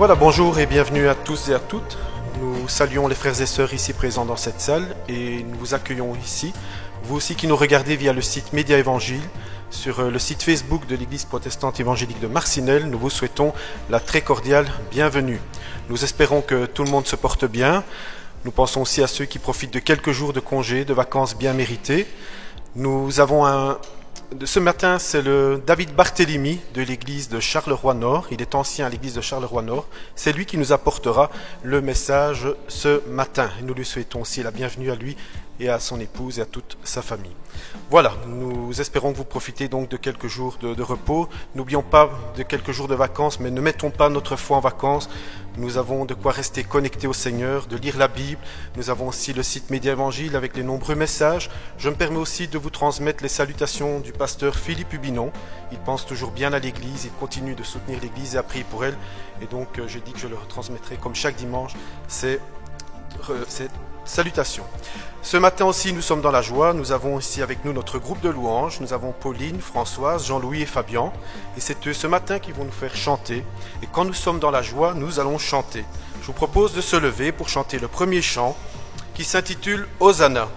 Voilà, bonjour et bienvenue à tous et à toutes. Nous saluons les frères et sœurs ici présents dans cette salle et nous vous accueillons ici. Vous aussi qui nous regardez via le site Média Évangile, sur le site Facebook de l'Église protestante évangélique de Marcinelle, nous vous souhaitons la très cordiale bienvenue. Nous espérons que tout le monde se porte bien. Nous pensons aussi à ceux qui profitent de quelques jours de congé, de vacances bien méritées. Nous avons ce matin, c'est le David Barthélemy de l'église de Charleroi-Nord. Il est ancien à l'église de Charleroi-Nord. C'est lui qui nous apportera le message ce matin. Et nous lui souhaitons aussi la bienvenue à lui et à son épouse et à toute sa famille. Voilà, nous espérons que vous profitez donc de quelques jours de repos. N'oublions pas de quelques jours de vacances, mais ne mettons pas notre foi en vacances. Nous avons de quoi rester connectés au Seigneur, de lire la Bible. Nous avons aussi le site Média Évangile avec les nombreux messages. Je me permets aussi de vous transmettre les salutations du pasteur Philippe Hubinon. Il pense toujours bien à l'Église, il continue de soutenir l'Église et à prier pour elle. Et donc j'ai dit que je le retransmettrai comme chaque dimanche, ces salutations. Ce matin aussi, nous sommes dans la joie. Nous avons ici avec nous notre groupe de louanges. Nous avons Pauline, Françoise, Jean-Louis et Fabien. Et c'est eux ce matin qui vont nous faire chanter. Et quand nous sommes dans la joie, nous allons chanter. Je vous propose de se lever pour chanter le premier chant qui s'intitule Hosanna.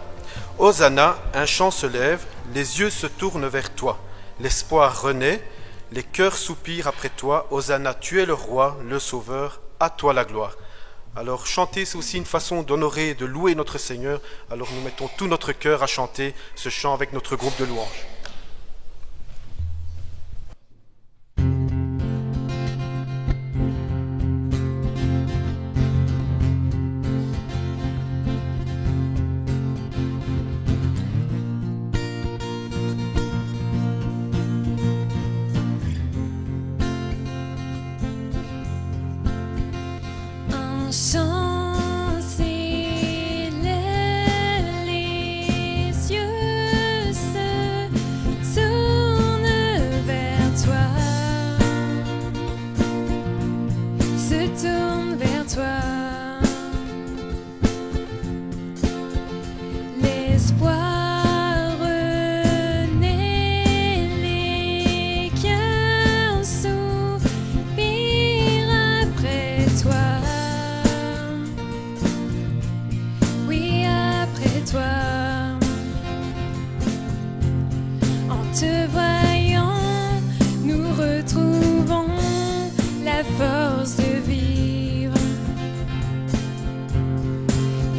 Hosanna, un chant se lève, les yeux se tournent vers toi. L'espoir renaît, les cœurs soupirent après toi. Hosanna, tu es le roi, le sauveur, à toi la gloire. Alors chanter, c'est aussi une façon d'honorer et de louer notre Seigneur. Alors nous mettons tout notre cœur à chanter ce chant avec notre groupe de louanges. Chant s'élève, les yeux se tournent vers toi, se tournent vers toi. L'espoir renaît, les cœurs soupirent après toi. En te voyant, nous retrouvons la force de vivre.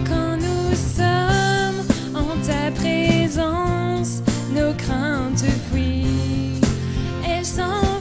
Quand nous sommes en ta présence, nos craintes fuient, elles s'enfuient.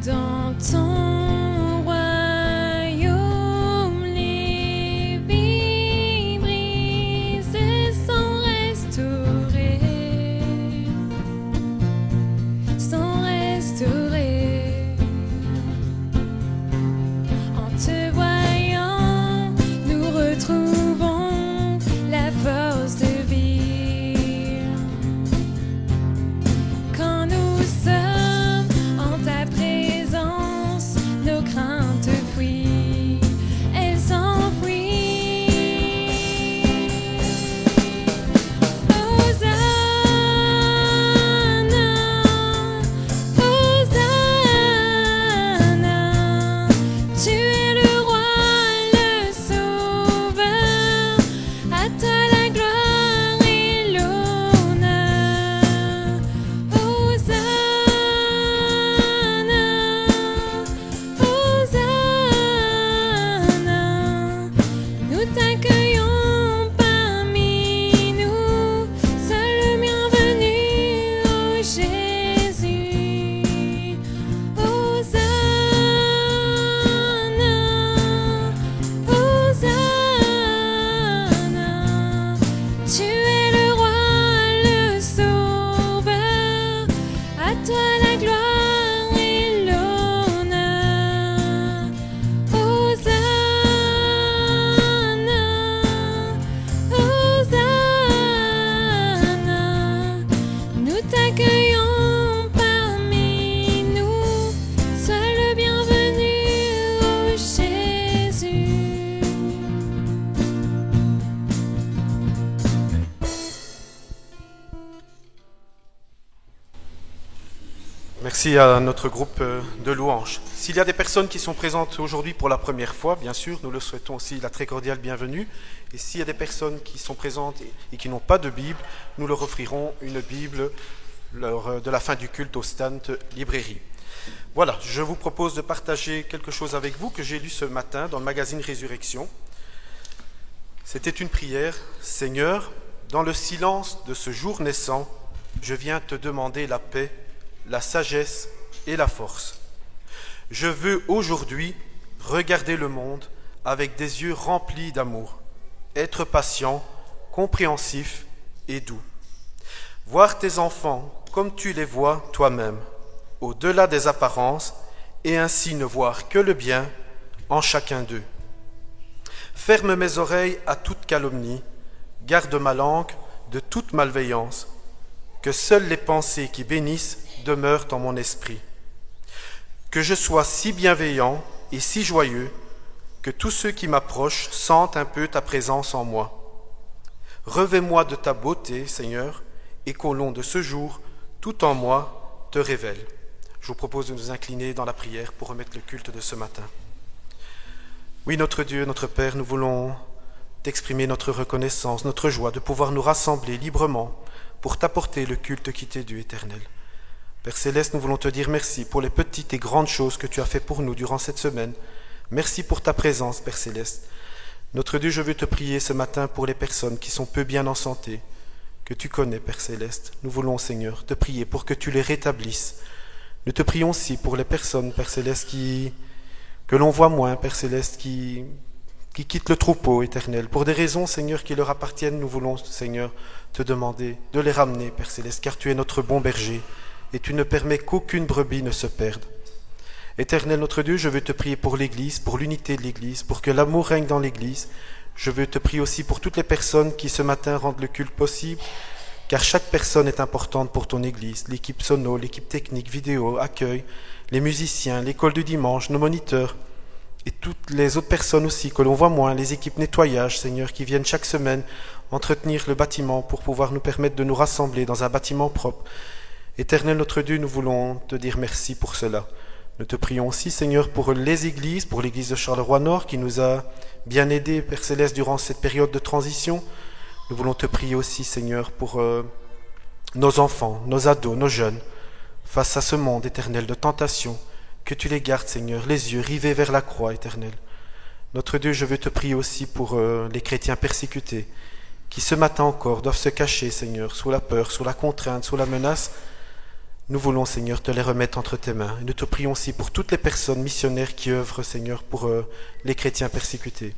Dans ton royaume, les vies brillent. t'accueillons parmi nous, seul bienvenu, ô Jésus. Hosanna, Hosanna, tu es le roi, le sauveur, à toi la gloire et l'honneur. Hosanna, Hosanna, nous t'accueillons parmi nous, sois le bienvenu, ô Jésus. Merci à notre groupe de louanges. S'il y a des personnes qui sont présentes aujourd'hui pour la première fois, bien sûr, nous leur souhaitons aussi la très cordiale bienvenue. Et s'il y a des personnes qui sont présentes et qui n'ont pas de Bible, nous leur offrirons une Bible lors de la fin du culte au stand librairie. Voilà, je vous propose de partager quelque chose avec vous que j'ai lu ce matin dans le magazine Résurrection. C'était une prière. Seigneur, dans le silence de ce jour naissant, je viens te demander la paix, la sagesse et la force. Je veux aujourd'hui regarder le monde avec des yeux remplis d'amour, être patient, compréhensif et doux. Voir tes enfants comme tu les vois toi-même, au-delà des apparences, et ainsi ne voir que le bien en chacun d'eux. Ferme mes oreilles à toute calomnie, garde ma langue de toute malveillance, que seules les pensées qui bénissent demeurent en mon esprit. Que je sois si bienveillant et si joyeux que tous ceux qui m'approchent sentent un peu ta présence en moi. Revêt-moi de ta beauté, Seigneur, et qu'au long de ce jour, tout en moi te révèle. Je vous propose de nous incliner dans la prière pour remettre le culte de ce matin. Oui, notre Dieu, notre Père, nous voulons t'exprimer notre reconnaissance, notre joie de pouvoir nous rassembler librement pour t'apporter le culte qui t'est dû, Éternel. Père Céleste, nous voulons te dire merci pour les petites et grandes choses que tu as fait pour nous durant cette semaine. Merci pour ta présence, Père Céleste. Notre Dieu, je veux te prier ce matin pour les personnes qui sont peu bien en santé, que tu connais, Père Céleste. Nous voulons, Seigneur, te prier pour que tu les rétablisses. Nous te prions aussi pour les personnes, Père Céleste, que l'on voit moins, Père Céleste, qui quittent le troupeau, Éternel. Pour des raisons, Seigneur, qui leur appartiennent, nous voulons, Seigneur, te demander de les ramener, Père Céleste, car tu es notre bon berger. Et tu ne permets qu'aucune brebis ne se perde. Éternel notre Dieu, je veux te prier pour l'Église, pour l'unité de l'Église, pour que l'amour règne dans l'Église. Je veux te prier aussi pour toutes les personnes qui ce matin rendent le culte possible, car chaque personne est importante pour ton Église. L'équipe sono, l'équipe technique, vidéo, accueil, les musiciens, l'école du dimanche, nos moniteurs, et toutes les autres personnes aussi que l'on voit moins, les équipes nettoyage, Seigneur, qui viennent chaque semaine entretenir le bâtiment pour pouvoir nous permettre de nous rassembler dans un bâtiment propre. Éternel notre Dieu, nous voulons te dire merci pour cela. Nous te prions aussi, Seigneur, pour les églises, pour l'église de Charleroi-Nord qui nous a bien aidés, Père Céleste, durant cette période de transition. Nous voulons te prier aussi, Seigneur, pour nos enfants, nos ados, nos jeunes, face à ce monde éternel de tentation, que tu les gardes, Seigneur, les yeux rivés vers la croix, Éternel. Notre Dieu, je veux te prier aussi pour les chrétiens persécutés, qui ce matin encore doivent se cacher, Seigneur, sous la peur, sous la contrainte, sous la menace. Nous voulons, Seigneur, te les remettre entre tes mains. Et nous te prions aussi pour toutes les personnes missionnaires qui œuvrent, Seigneur, pour les chrétiens persécutés.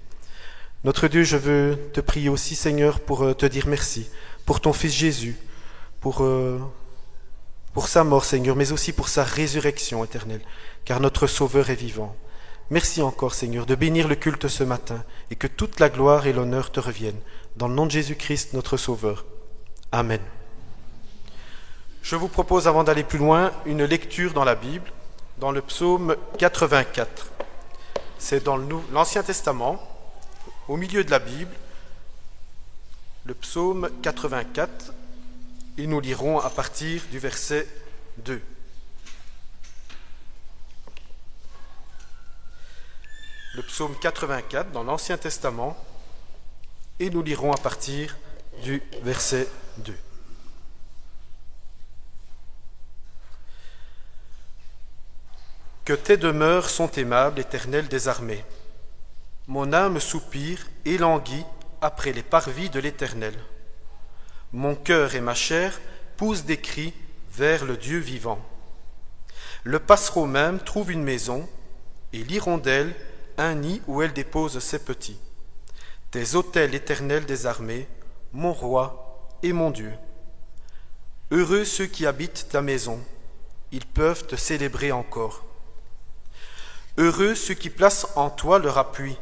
Notre Dieu, je veux te prier aussi, Seigneur, pour te dire merci, pour ton Fils Jésus, pour sa mort, Seigneur, mais aussi pour sa résurrection éternelle, car notre Sauveur est vivant. Merci encore, Seigneur, de bénir le culte ce matin, et que toute la gloire et l'honneur te reviennent. Dans le nom de Jésus-Christ, notre Sauveur. Amen. Je vous propose, avant d'aller plus loin, une lecture dans la Bible, dans le psaume 84. C'est dans l'Ancien Testament, au milieu de la Bible, le psaume 84, et nous lirons à partir du verset 2. Le psaume 84 dans l'Ancien Testament, et nous lirons à partir du verset 2. Que tes demeures sont aimables, Éternel des armées. Mon âme soupire et languit après les parvis de l'Éternel. Mon cœur et ma chair poussent des cris vers le Dieu vivant. Le passereau même trouve une maison, et l'hirondelle un nid où elle dépose ses petits. Tes autels éternels des armées, mon roi et mon Dieu. Heureux ceux qui habitent ta maison, ils peuvent te célébrer encore. Heureux ceux qui placent en toi leur appui,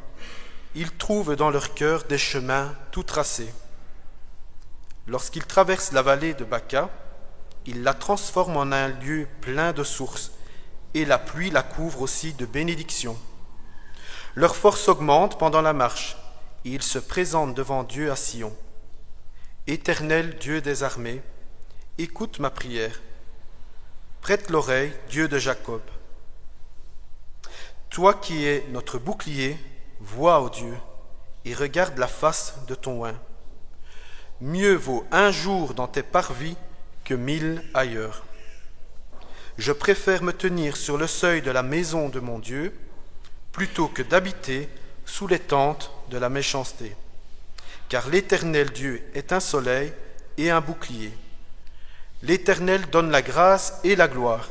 ils trouvent dans leur cœur des chemins tout tracés. Lorsqu'ils traversent la vallée de Baca, ils la transforment en un lieu plein de sources, et la pluie la couvre aussi de bénédictions. Leur force augmente pendant la marche, et ils se présentent devant Dieu à Sion. Éternel Dieu des armées, écoute ma prière. Prête l'oreille, Dieu de Jacob. Toi qui es notre bouclier, vois, ô Dieu, et regarde la face de ton oint. Mieux vaut un jour dans tes parvis que 1000 ailleurs. Je préfère me tenir sur le seuil de la maison de mon Dieu plutôt que d'habiter sous les tentes de la méchanceté. Car l'Éternel Dieu est un soleil et un bouclier. L'Éternel donne la grâce et la gloire.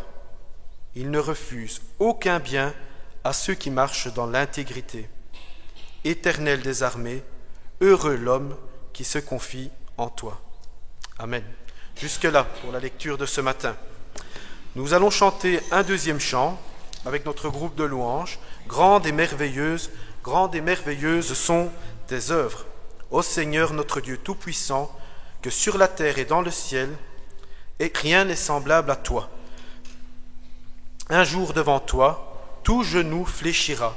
Il ne refuse aucun bien à ceux qui marchent dans l'intégrité. Éternel des armées, heureux l'homme qui se confie en toi. Amen. Jusque-là pour la lecture de ce matin. Nous allons chanter un deuxième chant avec notre groupe de louanges. Grandes et merveilleuses sont tes œuvres. Ô Seigneur notre Dieu Tout-Puissant, que sur la terre et dans le ciel, et rien n'est semblable à toi. Un jour devant toi, tout genou fléchira,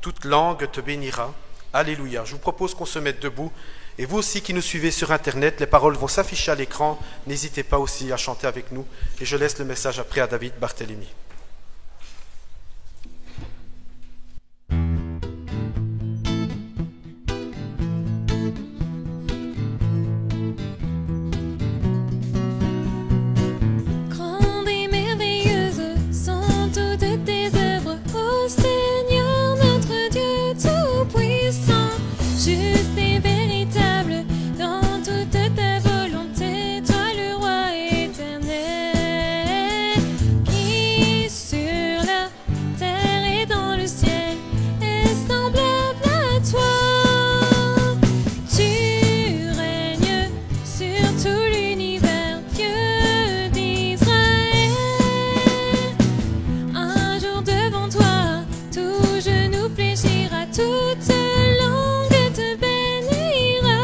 toute langue te bénira. Alléluia. Je vous propose qu'on se mette debout. Et vous aussi qui nous suivez sur Internet, les paroles vont s'afficher à l'écran. N'hésitez pas aussi à chanter avec nous. Et je laisse le message après à David Barthélemy. Grandes et merveilleuses sont toutes tes œuvres, ô Seigneur notre Dieu Tout-Puissant. Juste et véritable dans toute ta volonté, toi le roi éternel, qui sur la terre et dans le ciel est semblable à toi. Tu règnes sur tout l'univers, Dieu d'Israël. Un jour devant toi, tout genou fléchira, toute langue te bénira.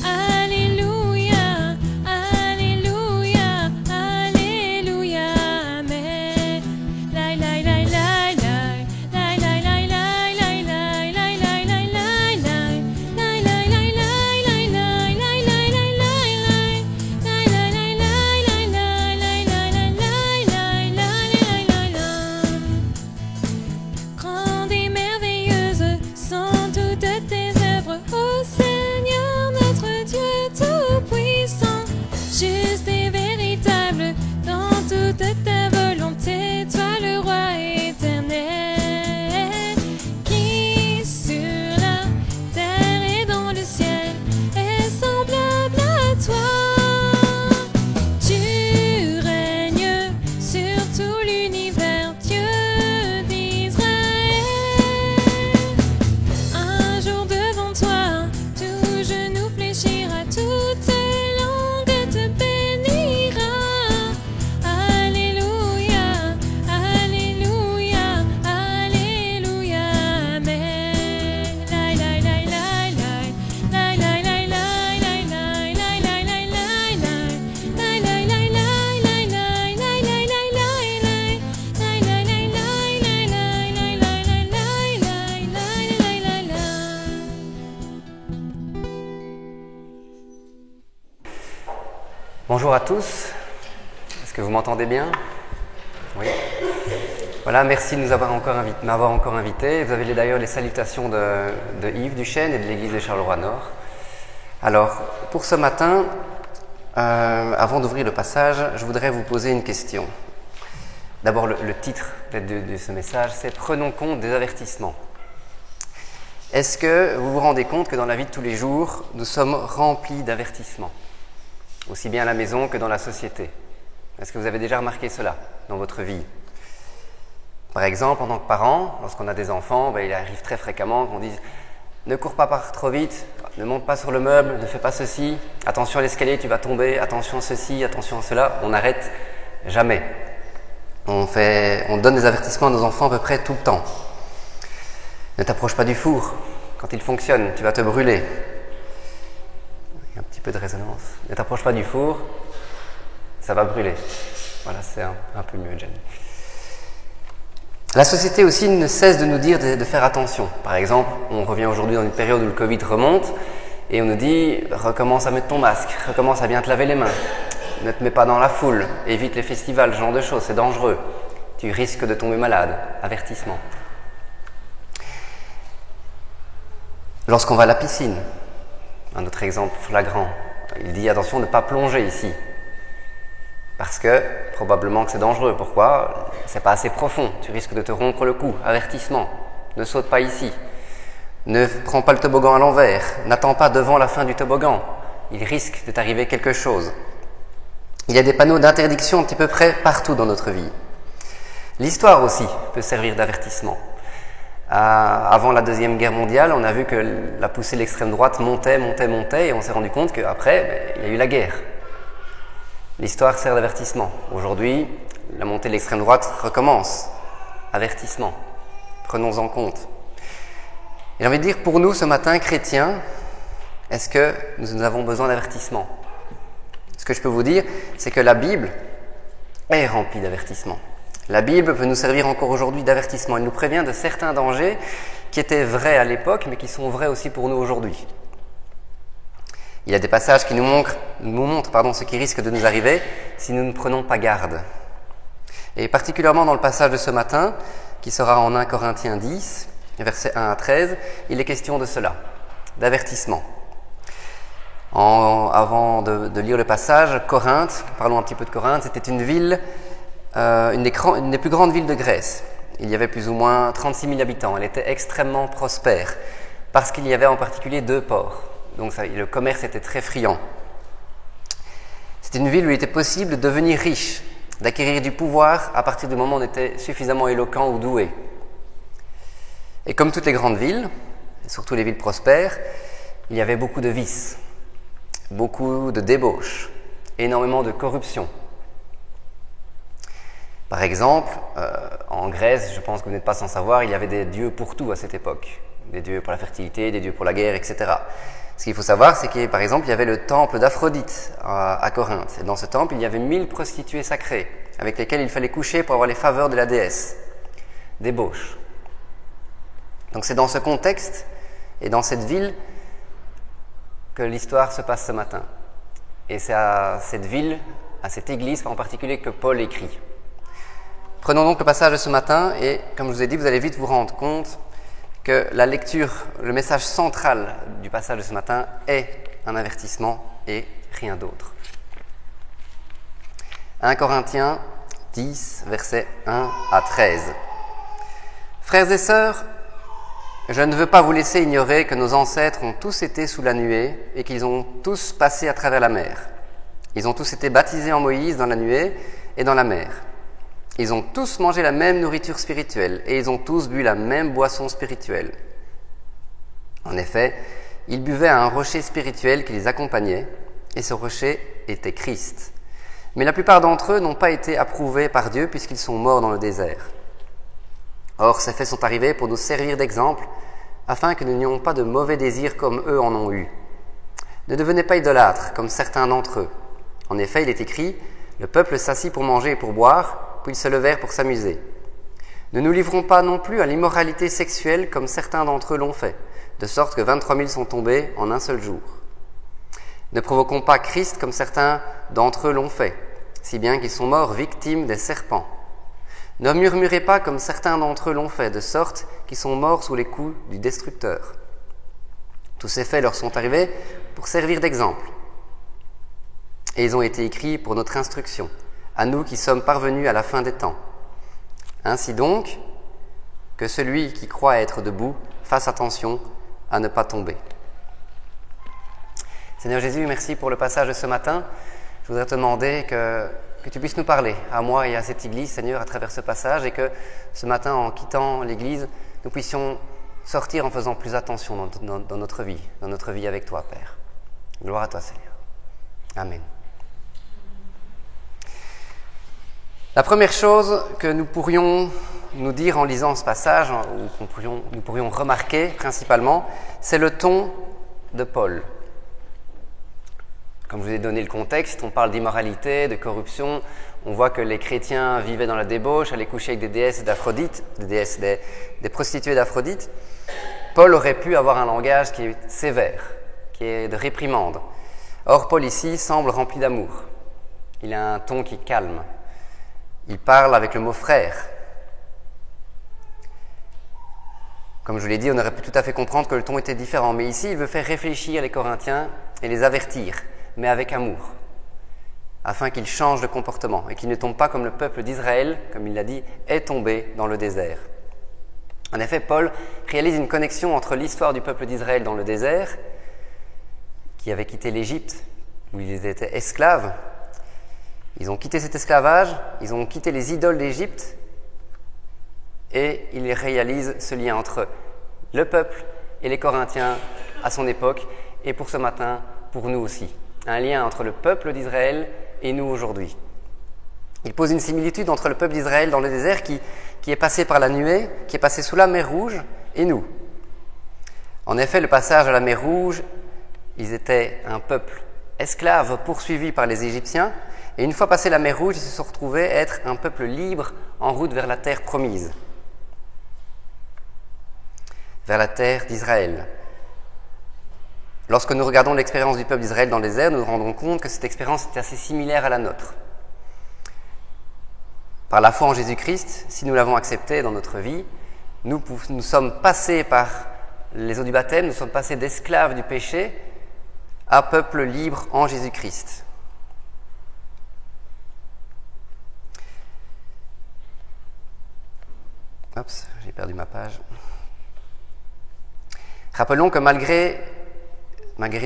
Alléluia, alléluia, alléluia, amen. Lai lai lai lai lai, lai lai lai lai lai lai lai lai lai lai lai, lai lai lai lai lai lai lai lai lai lai, lai lai lai lai lai lai lai lai lai lai lai. Grandes et merveilleuses sont toutes tes œuvres, ô Seigneur notre Dieu Tout-Puissant. Juste et véritable dans toute ta volonté, toi le roi éternel, qui sur la terre et dans le ciel est semblable à toi. Tu règnes sur tout l'univers, Dieu d'Israël. Un jour devant toi, tout genou fléchira, toute langue te bénira. Alléluia, alléluia, alléluia, amen. Lai lai lai lai lai, lai lai lai lai lai lai lai lai lai lai lai, lai lai lai lai lai lai lai lai lai lai lai, lai lai lai lai lai lai lai lai lai lai lai lai. Bonjour à tous, est-ce que vous m'entendez bien? Oui. Voilà, merci de m'avoir encore invité. Vous avez d'ailleurs les salutations de Yves Duchesne et de l'église de Charleroi-Nord. Alors, pour ce matin, avant d'ouvrir le passage, je voudrais vous poser une question. D'abord, le titre de ce message, c'est « Prenons compte des avertissements ». Est-ce que vous vous rendez compte que dans la vie de tous les jours, nous sommes remplis d'avertissements, aussi bien à la maison que dans la société? Est-ce que vous avez déjà remarqué cela dans votre vie? Par exemple, en tant que parent, lorsqu'on a des enfants, il arrive très fréquemment qu'on dise « Ne cours pas trop vite, ne monte pas sur le meuble, ne fais pas ceci, attention à l'escalier, tu vas tomber, attention à ceci, attention à cela ». On n'arrête jamais. On donne des avertissements à nos enfants à peu près tout le temps. Ne t'approche pas du four. Quand il fonctionne, tu vas te brûler. Il y a un petit peu de résonance. Ne t'approche pas du four, ça va brûler. Voilà, c'est un peu mieux, Jenny. La société aussi ne cesse de nous dire de faire attention. Par exemple, on revient aujourd'hui dans une période où le Covid remonte et on nous dit « recommence à mettre ton masque, recommence à bien te laver les mains, ne te mets pas dans la foule, évite les festivals, ce genre de choses, c'est dangereux, tu risques de tomber malade ». Avertissement. Lorsqu'on va à la piscine, un autre exemple flagrant, il dit « attention de ne pas plonger ici ». Parce que, probablement que c'est dangereux. Pourquoi? C'est pas assez profond. Tu risques de te rompre le cou. Avertissement. Ne saute pas ici. Ne prends pas le toboggan à l'envers. N'attends pas devant la fin du toboggan. Il risque de t'arriver quelque chose. Il y a des panneaux d'interdiction un petit peu près partout dans notre vie. L'histoire aussi peut servir d'avertissement. Avant la Deuxième Guerre mondiale, on a vu que la poussée de l'extrême droite montait et on s'est rendu compte qu'après, il y a eu la guerre. L'histoire sert d'avertissement. Aujourd'hui, la montée de l'extrême droite recommence. Avertissement. Prenons en compte. Et j'ai envie de dire, pour nous, ce matin, chrétiens, est-ce que nous avons besoin d'avertissement? Ce que je peux vous dire, c'est que la Bible est remplie d'avertissements. La Bible peut nous servir encore aujourd'hui d'avertissement. Elle nous prévient de certains dangers qui étaient vrais à l'époque, mais qui sont vrais aussi pour nous aujourd'hui. Il y a des passages qui nous montrent ce qui risque de nous arriver si nous ne prenons pas garde. Et particulièrement dans le passage de ce matin, qui sera en 1 Corinthiens 10, versets 1 à 13, il est question de cela, d'avertissement. Avant de lire le passage, Corinthe, parlons un petit peu de Corinthe, c'était une ville, une des plus grandes villes de Grèce. Il y avait plus ou moins 36 000 habitants. Elle était extrêmement prospère, parce qu'il y avait en particulier 2 ports. Donc le commerce était très friand. C'était une ville où il était possible de devenir riche, d'acquérir du pouvoir à partir du moment où on était suffisamment éloquent ou doué. Et comme toutes les grandes villes, et surtout les villes prospères, il y avait beaucoup de vices, beaucoup de débauches, énormément de corruption. Par exemple, en Grèce, je pense que vous n'êtes pas sans savoir, il y avait des dieux pour tout à cette époque. Des dieux pour la fertilité, des dieux pour la guerre, etc. Ce qu'il faut savoir, c'est que, par exemple, il y avait le temple d'Aphrodite à Corinthe. Et dans ce temple, il y avait 1000 prostituées sacrées, avec lesquelles il fallait coucher pour avoir les faveurs de la déesse. Débauche. Donc c'est dans ce contexte et dans cette ville que l'histoire se passe ce matin. Et c'est à cette ville, à cette église en particulier, que Paul écrit. Prenons donc le passage de ce matin et, comme je vous ai dit, vous allez vite vous rendre compte que la lecture, le message central du passage de ce matin est un avertissement et rien d'autre. 1 Corinthiens 10, versets 1 à 13. Frères et sœurs, je ne veux pas vous laisser ignorer que nos ancêtres ont tous été sous la nuée et qu'ils ont tous passé à travers la mer. Ils ont tous été baptisés en Moïse dans la nuée et dans la mer. Ils ont tous mangé la même nourriture spirituelle et ils ont tous bu la même boisson spirituelle. En effet, ils buvaient à un rocher spirituel qui les accompagnait et ce rocher était Christ. Mais la plupart d'entre eux n'ont pas été approuvés par Dieu puisqu'ils sont morts dans le désert. Or, ces faits sont arrivés pour nous servir d'exemple afin que nous n'ayons pas de mauvais désirs comme eux en ont eu. Ne devenez pas idolâtres comme certains d'entre eux. En effet, il est écrit « Le peuple s'assit pour manger et pour boire » puis ils se levèrent pour s'amuser. Ne nous livrons pas non plus à l'immoralité sexuelle comme certains d'entre eux l'ont fait, de sorte que 23 000 sont tombés en un seul jour. Ne provoquons pas Christ comme certains d'entre eux l'ont fait, si bien qu'ils sont morts victimes des serpents. Ne murmurez pas comme certains d'entre eux l'ont fait, de sorte qu'ils sont morts sous les coups du destructeur. Tous ces faits leur sont arrivés pour servir d'exemple. Et ils ont été écrits pour notre instruction, à nous qui sommes parvenus à la fin des temps. Ainsi donc, que celui qui croit être debout fasse attention à ne pas tomber. Seigneur Jésus, merci pour le passage de ce matin. Je voudrais te demander que tu puisses nous parler, à moi et à cette Église, Seigneur, à travers ce passage, et que ce matin, en quittant l'Église, nous puissions sortir en faisant plus attention dans notre vie avec toi, Père. Gloire à toi, Seigneur. Amen. La première chose que nous pourrions nous dire en lisant ce passage, ou nous pourrions remarquer principalement, c'est le ton de Paul. Comme je vous ai donné le contexte, on parle d'immoralité, de corruption. On voit que les chrétiens vivaient dans la débauche, allaient coucher avec des déesses d'Aphrodite, des prostituées d'Aphrodite. Paul aurait pu avoir un langage qui est sévère, qui est de réprimande. Or, Paul ici semble rempli d'amour. Il a un ton qui calme. Il parle avec le mot « frère ». Comme je vous l'ai dit, on aurait pu tout à fait comprendre que le ton était différent. Mais ici, il veut faire réfléchir les Corinthiens et les avertir, mais avec amour, afin qu'ils changent de comportement et qu'ils ne tombent pas comme le peuple d'Israël, comme il l'a dit, est tombé dans le désert. En effet, Paul réalise une connexion entre l'histoire du peuple d'Israël dans le désert, qui avait quitté l'Égypte, où ils étaient esclaves. Ils ont quitté cet esclavage, ils ont quitté les idoles d'Égypte, et il réalise ce lien entre le peuple et les Corinthiens à son époque, et pour ce matin, pour nous aussi. Un lien entre le peuple d'Israël et nous aujourd'hui. Il pose une similitude entre le peuple d'Israël dans le désert qui est passé par la nuée, qui est passé sous la mer Rouge, et nous. En effet, le passage à la mer Rouge, ils étaient un peuple esclave poursuivi par les Égyptiens, et une fois passé la mer Rouge, ils se sont retrouvés être un peuple libre en route vers la terre promise, vers la terre d'Israël. Lorsque nous regardons l'expérience du peuple d'Israël dans le désert, nous nous rendons compte que cette expérience est assez similaire à la nôtre. Par la foi en Jésus-Christ, si nous l'avons accepté dans notre vie, nous sommes passés par les eaux du baptême, nous sommes passés d'esclaves du péché à peuple libre en Jésus-Christ. Oups, j'ai perdu ma page. Rappelons que malgré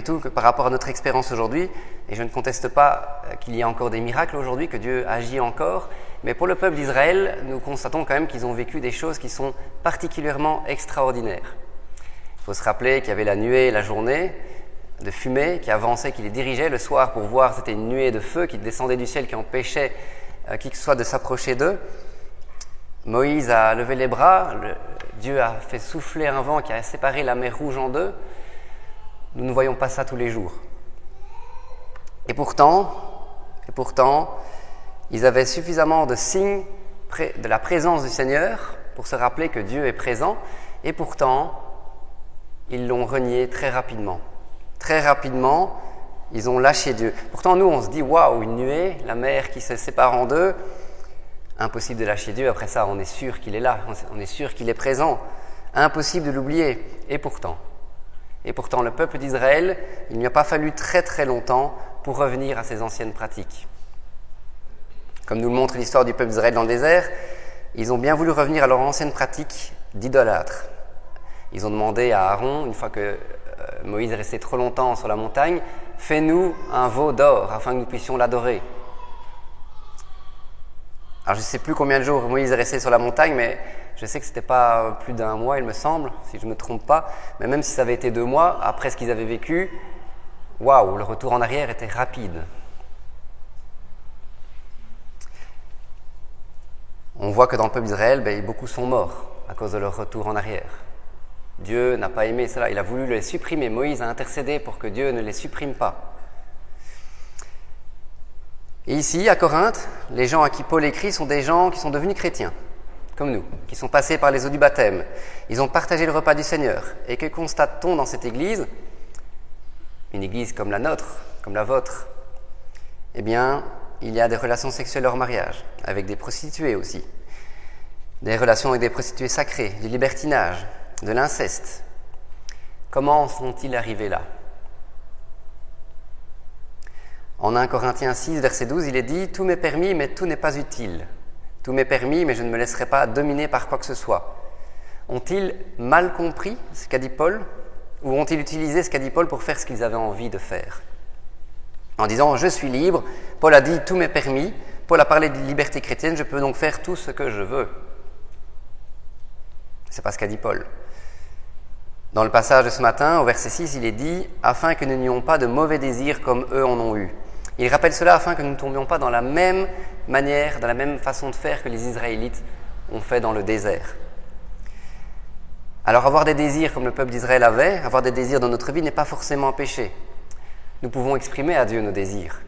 tout, que par rapport à notre expérience aujourd'hui, et je ne conteste pas qu'il y a encore des miracles aujourd'hui, que Dieu agit encore, mais pour le peuple d'Israël, nous constatons quand même qu'ils ont vécu des choses qui sont particulièrement extraordinaires. Il faut se rappeler qu'il y avait la nuée la journée, de fumée, qui avançait, qui les dirigeait. Le soir, pour voir, c'était une nuée de feu qui descendait du ciel, qui empêchait qui que ce soit de s'approcher d'eux. Moïse a levé les bras, Dieu a fait souffler un vent qui a séparé la mer Rouge en deux. Nous ne voyons pas ça tous les jours. Et pourtant, ils avaient suffisamment de signes de la présence du Seigneur pour se rappeler que Dieu est présent, et pourtant, ils l'ont renié très rapidement. Très rapidement, ils ont lâché Dieu. Pourtant, nous, on se dit, waouh, une nuée, la mer qui se sépare en deux, impossible de lâcher Dieu. Après ça, on est sûr qu'il est là, on est sûr qu'il est présent. Impossible de l'oublier. Et pourtant, le peuple d'Israël, il n'y a pas fallu très très longtemps pour revenir à ses anciennes pratiques. Comme nous le montre l'histoire du peuple d'Israël dans le désert, ils ont bien voulu revenir à leur ancienne pratique d'idolâtre. Ils ont demandé à Aaron, une fois que Moïse est resté trop longtemps sur la montagne, « Fais-nous un veau d'or afin que nous puissions l'adorer. » Alors je ne sais plus combien de jours Moïse est resté sur la montagne, mais je sais que ce n'était pas plus d'1 mois, il me semble, si je ne me trompe pas. Mais même si ça avait été 2 mois, après ce qu'ils avaient vécu, waouh, le retour en arrière était rapide. On voit que dans le peuple d'Israël, beaucoup sont morts à cause de leur retour en arrière. Dieu n'a pas aimé cela, il a voulu les supprimer. Moïse a intercédé pour que Dieu ne les supprime pas. Et ici, à Corinthe, les gens à qui Paul écrit sont des gens qui sont devenus chrétiens, comme nous, qui sont passés par les eaux du baptême. Ils ont partagé le repas du Seigneur. Et que constate-t-on dans cette église? Une église comme la nôtre, comme la vôtre. Eh bien, il y a des relations sexuelles hors mariage, avec des prostituées aussi. Des relations avec des prostituées sacrées, du libertinage, de l'inceste. Comment sont-ils arrivés là? En 1 Corinthiens 6, verset 12, il est dit « Tout m'est permis, mais tout n'est pas utile. Tout m'est permis, mais je ne me laisserai pas dominer par quoi que ce soit. » Ont-ils mal compris ce qu'a dit Paul? Ou ont-ils utilisé ce qu'a dit Paul pour faire ce qu'ils avaient envie de faire? En disant « je suis libre », Paul a dit « tout m'est permis », Paul a parlé de liberté chrétienne, je peux donc faire tout ce que je veux. C'est pas ce qu'a dit Paul. Dans le passage de ce matin, au verset 6, il est dit « afin que nous n'ayons pas de mauvais désirs comme eux en ont eu ». Il rappelle cela afin que nous ne tombions pas dans la même manière, dans la même façon de faire que les Israélites ont fait dans le désert. Alors avoir des désirs comme le peuple d'Israël avait, avoir des désirs dans notre vie n'est pas forcément un péché. Nous pouvons exprimer à Dieu nos désirs.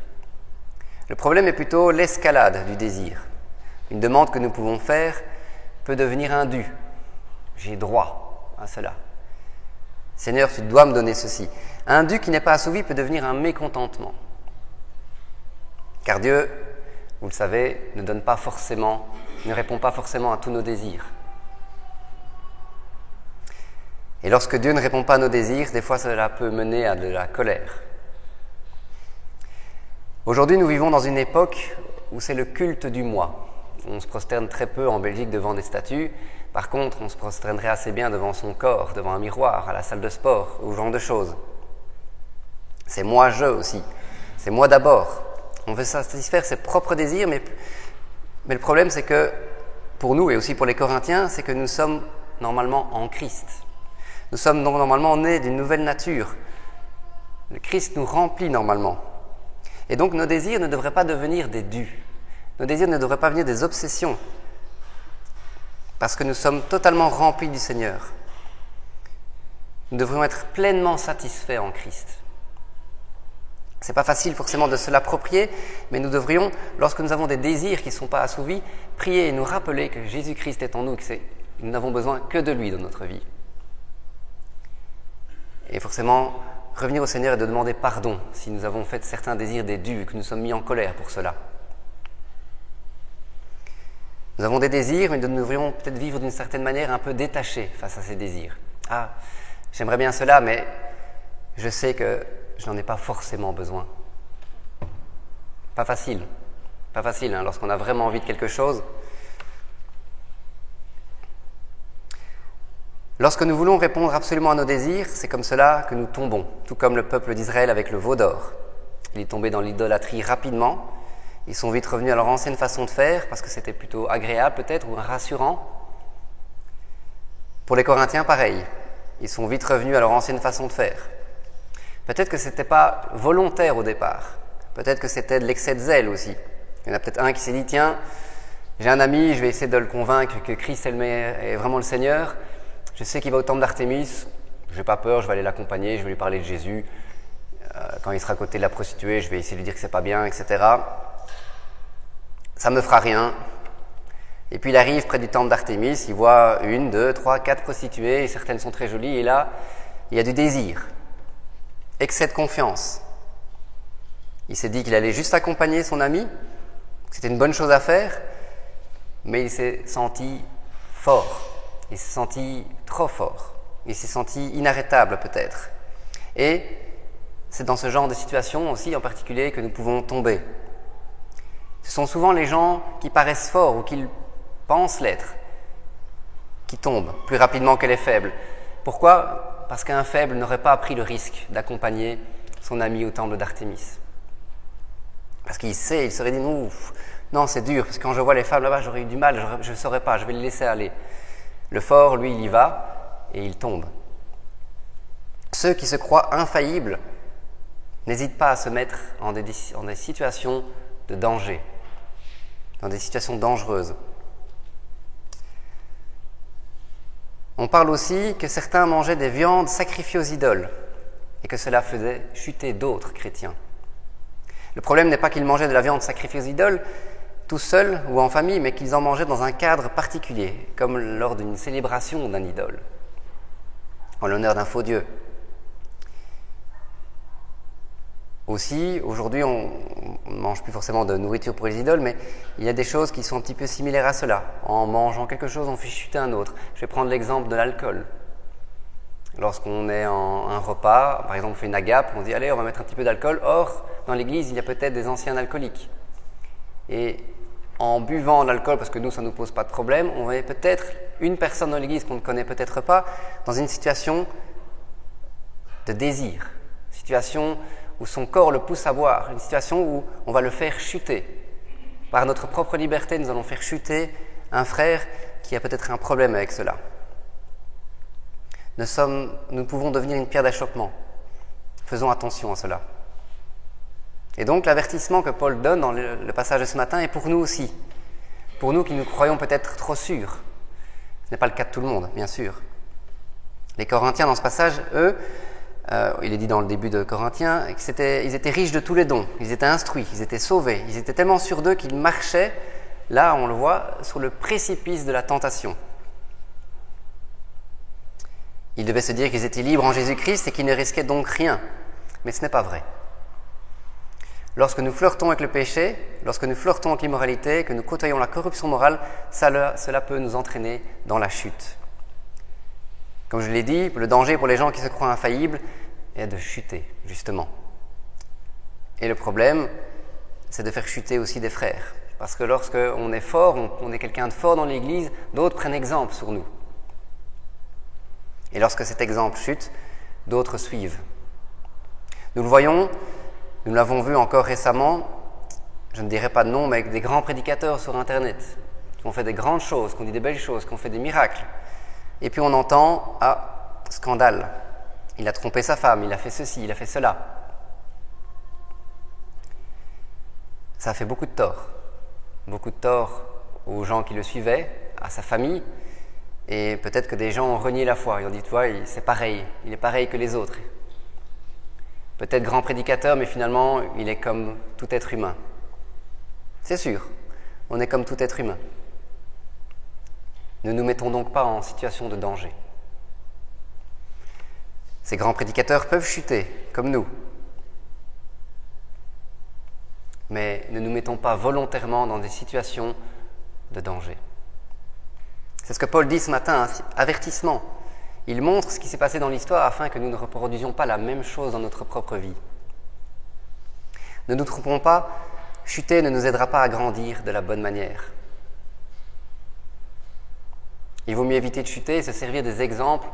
Le problème est plutôt l'escalade du désir. Une demande que nous pouvons faire peut devenir un dû. J'ai droit à cela. Seigneur, tu dois me donner ceci. Un dû qui n'est pas assouvi peut devenir un mécontentement. Car Dieu, vous le savez, ne répond pas forcément à tous nos désirs. Et lorsque Dieu ne répond pas à nos désirs, des fois cela peut mener à de la colère. Aujourd'hui, nous vivons dans une époque où c'est le culte du moi. On se prosterne très peu en Belgique devant des statues. Par contre, on se prosternerait assez bien devant son corps, devant un miroir, à la salle de sport, ou ce genre de choses. C'est moi-je aussi. C'est moi d'abord. On veut satisfaire ses propres désirs, mais le problème, c'est que, pour nous et aussi pour les Corinthiens, c'est que nous sommes normalement en Christ. Nous sommes donc normalement nés d'une nouvelle nature. Le Christ nous remplit normalement. Et donc nos désirs ne devraient pas devenir des dus. Nos désirs ne devraient pas venir des obsessions. Parce que nous sommes totalement remplis du Seigneur. Nous devrions être pleinement satisfaits en Christ. Ce n'est pas facile forcément de se l'approprier, mais nous devrions, lorsque nous avons des désirs qui ne sont pas assouvis, prier et nous rappeler que Jésus-Christ est en nous, que nous n'avons besoin que de lui dans notre vie. Et forcément, revenir au Seigneur et de demander pardon si nous avons fait certains désirs des dus et que nous sommes mis en colère pour cela. Nous avons des désirs, mais nous devrions peut-être vivre d'une certaine manière un peu détachés face à ces désirs. Ah, j'aimerais bien cela, mais je sais que je n'en ai pas forcément besoin. Pas facile, lorsqu'on a vraiment envie de quelque chose. Lorsque nous voulons répondre absolument à nos désirs, c'est comme cela que nous tombons, tout comme le peuple d'Israël avec le veau d'or. Il est tombé dans l'idolâtrie rapidement. Ils sont vite revenus à leur ancienne façon de faire, parce que c'était plutôt agréable peut-être, ou rassurant. Pour les Corinthiens, pareil. Ils sont vite revenus à leur ancienne façon de faire. Peut-être que ce n'était pas volontaire au départ. Peut-être que c'était de l'excès de zèle aussi. Il y en a peut-être un qui s'est dit, tiens, j'ai un ami, je vais essayer de le convaincre que Christ est vraiment le Seigneur. Je sais qu'il va au temple d'Artémis, je n'ai pas peur, je vais aller l'accompagner, je vais lui parler de Jésus. Quand il sera à côté de la prostituée, je vais essayer de lui dire que c'est pas bien, etc. Ça ne me fera rien. Et puis il arrive près du temple d'Artémis, il voit 1, 2, 3, 4 prostituées, et certaines sont très jolies, et là, il y a du désir, excès de confiance. Il s'est dit qu'il allait juste accompagner son ami, que c'était une bonne chose à faire, mais il s'est senti fort. Il s'est senti trop fort. Il s'est senti inarrêtable peut-être. Et c'est dans ce genre de situation aussi en particulier que nous pouvons tomber. Ce sont souvent les gens qui paraissent forts ou qui pensent l'être qui tombent plus rapidement que les faibles. Pourquoi ? Parce qu'un faible n'aurait pas pris le risque d'accompagner son ami au temple d'Artémis. Parce qu'il sait, il serait dit non, c'est dur, parce que quand je vois les femmes là-bas, j'aurais eu du mal, je ne saurais pas, je vais le laisser aller. Le fort, lui, il y va et il tombe. Ceux qui se croient infaillibles n'hésitent pas à se mettre en des situations de danger, dans des situations dangereuses. On parle aussi que certains mangeaient des viandes sacrifiées aux idoles et que cela faisait chuter d'autres chrétiens. Le problème n'est pas qu'ils mangeaient de la viande sacrifiée aux idoles tout seuls ou en famille, mais qu'ils en mangeaient dans un cadre particulier, comme lors d'une célébration d'un idole, en l'honneur d'un faux dieu. Aussi, aujourd'hui, on ne mange plus forcément de nourriture pour les idoles, mais il y a des choses qui sont un petit peu similaires à cela. En mangeant quelque chose, on fait chuter un autre. Je vais prendre l'exemple de l'alcool. Lorsqu'on est en un repas, par exemple on fait une agape, on dit allez, on va mettre un petit peu d'alcool. Or, dans l'église, il y a peut-être des anciens alcooliques. Et en buvant de l'alcool, parce que nous, ça ne nous pose pas de problème, on met peut-être une personne dans l'église qu'on ne connaît peut-être pas, dans une situation de désir, une situation où son corps le pousse à boire, une situation où on va le faire chuter. Par notre propre liberté, nous allons faire chuter un frère qui a peut-être un problème avec cela. Nous pouvons devenir une pierre d'achoppement. Faisons attention à cela. Et donc l'avertissement que Paul donne dans le passage de ce matin est pour nous aussi. Pour nous qui nous croyons peut-être trop sûrs. Ce n'est pas le cas de tout le monde, bien sûr. Les Corinthiens, dans ce passage, eux, il est dit dans le début de Corinthiens, ils étaient riches de tous les dons, ils étaient instruits, ils étaient sauvés, ils étaient tellement sûrs d'eux qu'ils marchaient, là on le voit, sur le précipice de la tentation. Ils devaient se dire qu'ils étaient libres en Jésus-Christ et qu'ils ne risquaient donc rien. Mais ce n'est pas vrai. Lorsque nous flirtons avec le péché, lorsque nous flirtons avec l'immoralité, que nous côtoyons la corruption morale, cela peut nous entraîner dans la chute. Comme je l'ai dit, le danger pour les gens qui se croient infaillibles est de chuter, justement. Et le problème, c'est de faire chuter aussi des frères. Parce que lorsqu'on est fort, on est quelqu'un de fort dans l'Église, d'autres prennent exemple sur nous. Et lorsque cet exemple chute, d'autres suivent. Nous le voyons, nous l'avons vu encore récemment, je ne dirai pas de nom, mais avec des grands prédicateurs sur Internet, qui ont fait des grandes choses, qui ont dit des belles choses, qui ont fait des miracles. Et puis on entend, scandale, il a trompé sa femme, il a fait ceci, il a fait cela. Ça a fait beaucoup de tort aux gens qui le suivaient, à sa famille, et peut-être que des gens ont renié la foi, ils ont dit, tu vois, c'est pareil, il est pareil que les autres. Peut-être grand prédicateur, mais finalement, il est comme tout être humain. C'est sûr, on est comme tout être humain. Ne nous mettons donc pas en situation de danger. Ces grands prédicateurs peuvent chuter, comme nous. Mais ne nous mettons pas volontairement dans des situations de danger. C'est ce que Paul dit ce matin, avertissement. Il montre ce qui s'est passé dans l'histoire afin que nous ne reproduisions pas la même chose dans notre propre vie. Ne nous trompons pas, chuter ne nous aidera pas à grandir de la bonne manière. Il vaut mieux éviter de chuter et se servir des exemples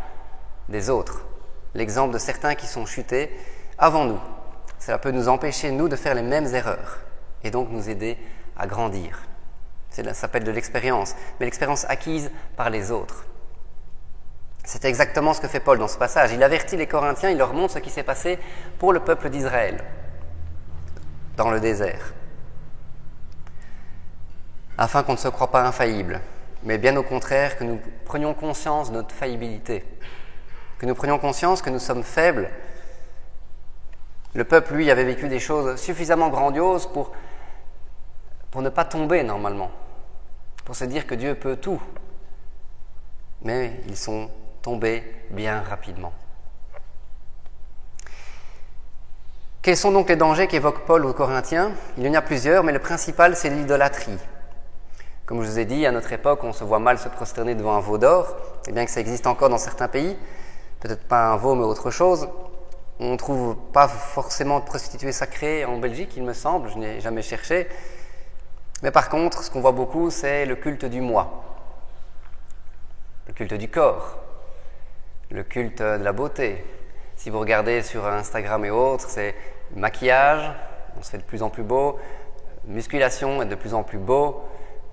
des autres. L'exemple de certains qui sont chutés avant nous. Cela peut nous empêcher, nous, de faire les mêmes erreurs et donc nous aider à grandir. Ça s'appelle de l'expérience, mais l'expérience acquise par les autres. C'est exactement ce que fait Paul dans ce passage. Il avertit les Corinthiens, il leur montre ce qui s'est passé pour le peuple d'Israël dans le désert. Afin qu'on ne se croie pas infaillible, mais bien au contraire que nous prenions conscience de notre faillibilité, que nous prenions conscience que nous sommes faibles. Le peuple, lui, avait vécu des choses suffisamment grandioses pour ne pas tomber normalement, pour se dire que Dieu peut tout. Mais ils sont tombés bien rapidement. Quels sont donc les dangers qu'évoque Paul aux Corinthiens ? Il y en a plusieurs, mais le principal, c'est l'idolâtrie. Comme je vous ai dit, à notre époque, on se voit mal se prosterner devant un veau d'or, et bien que ça existe encore dans certains pays, peut-être pas un veau, mais autre chose. On ne trouve pas forcément de prostituées sacrées en Belgique, il me semble, je n'ai jamais cherché. Mais par contre, ce qu'on voit beaucoup, c'est le culte du moi, le culte du corps, le culte de la beauté. Si vous regardez sur Instagram et autres, c'est maquillage, on se fait de plus en plus beau, musculation, être de plus en plus beau,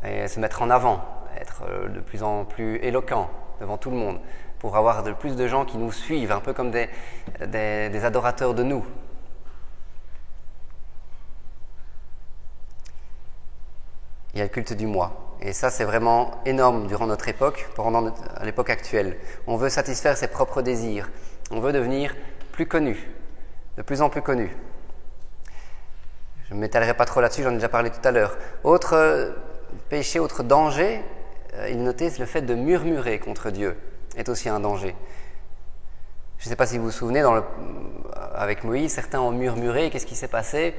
et se mettre en avant, être de plus en plus éloquent devant tout le monde, pour avoir de plus de gens qui nous suivent, un peu comme des adorateurs de nous. Il y a le culte du moi. Et ça, c'est vraiment énorme durant notre époque, à l'époque actuelle. On veut satisfaire ses propres désirs. On veut devenir plus connu, de plus en plus connu. Je ne m'étalerai pas trop là-dessus, j'en ai déjà parlé tout à l'heure. Autre péché, autre danger, il notait, c'est le fait de murmurer contre Dieu, est aussi un danger. Je ne sais pas si vous vous souvenez, avec Moïse, certains ont murmuré. Qu'est-ce qui s'est passé ?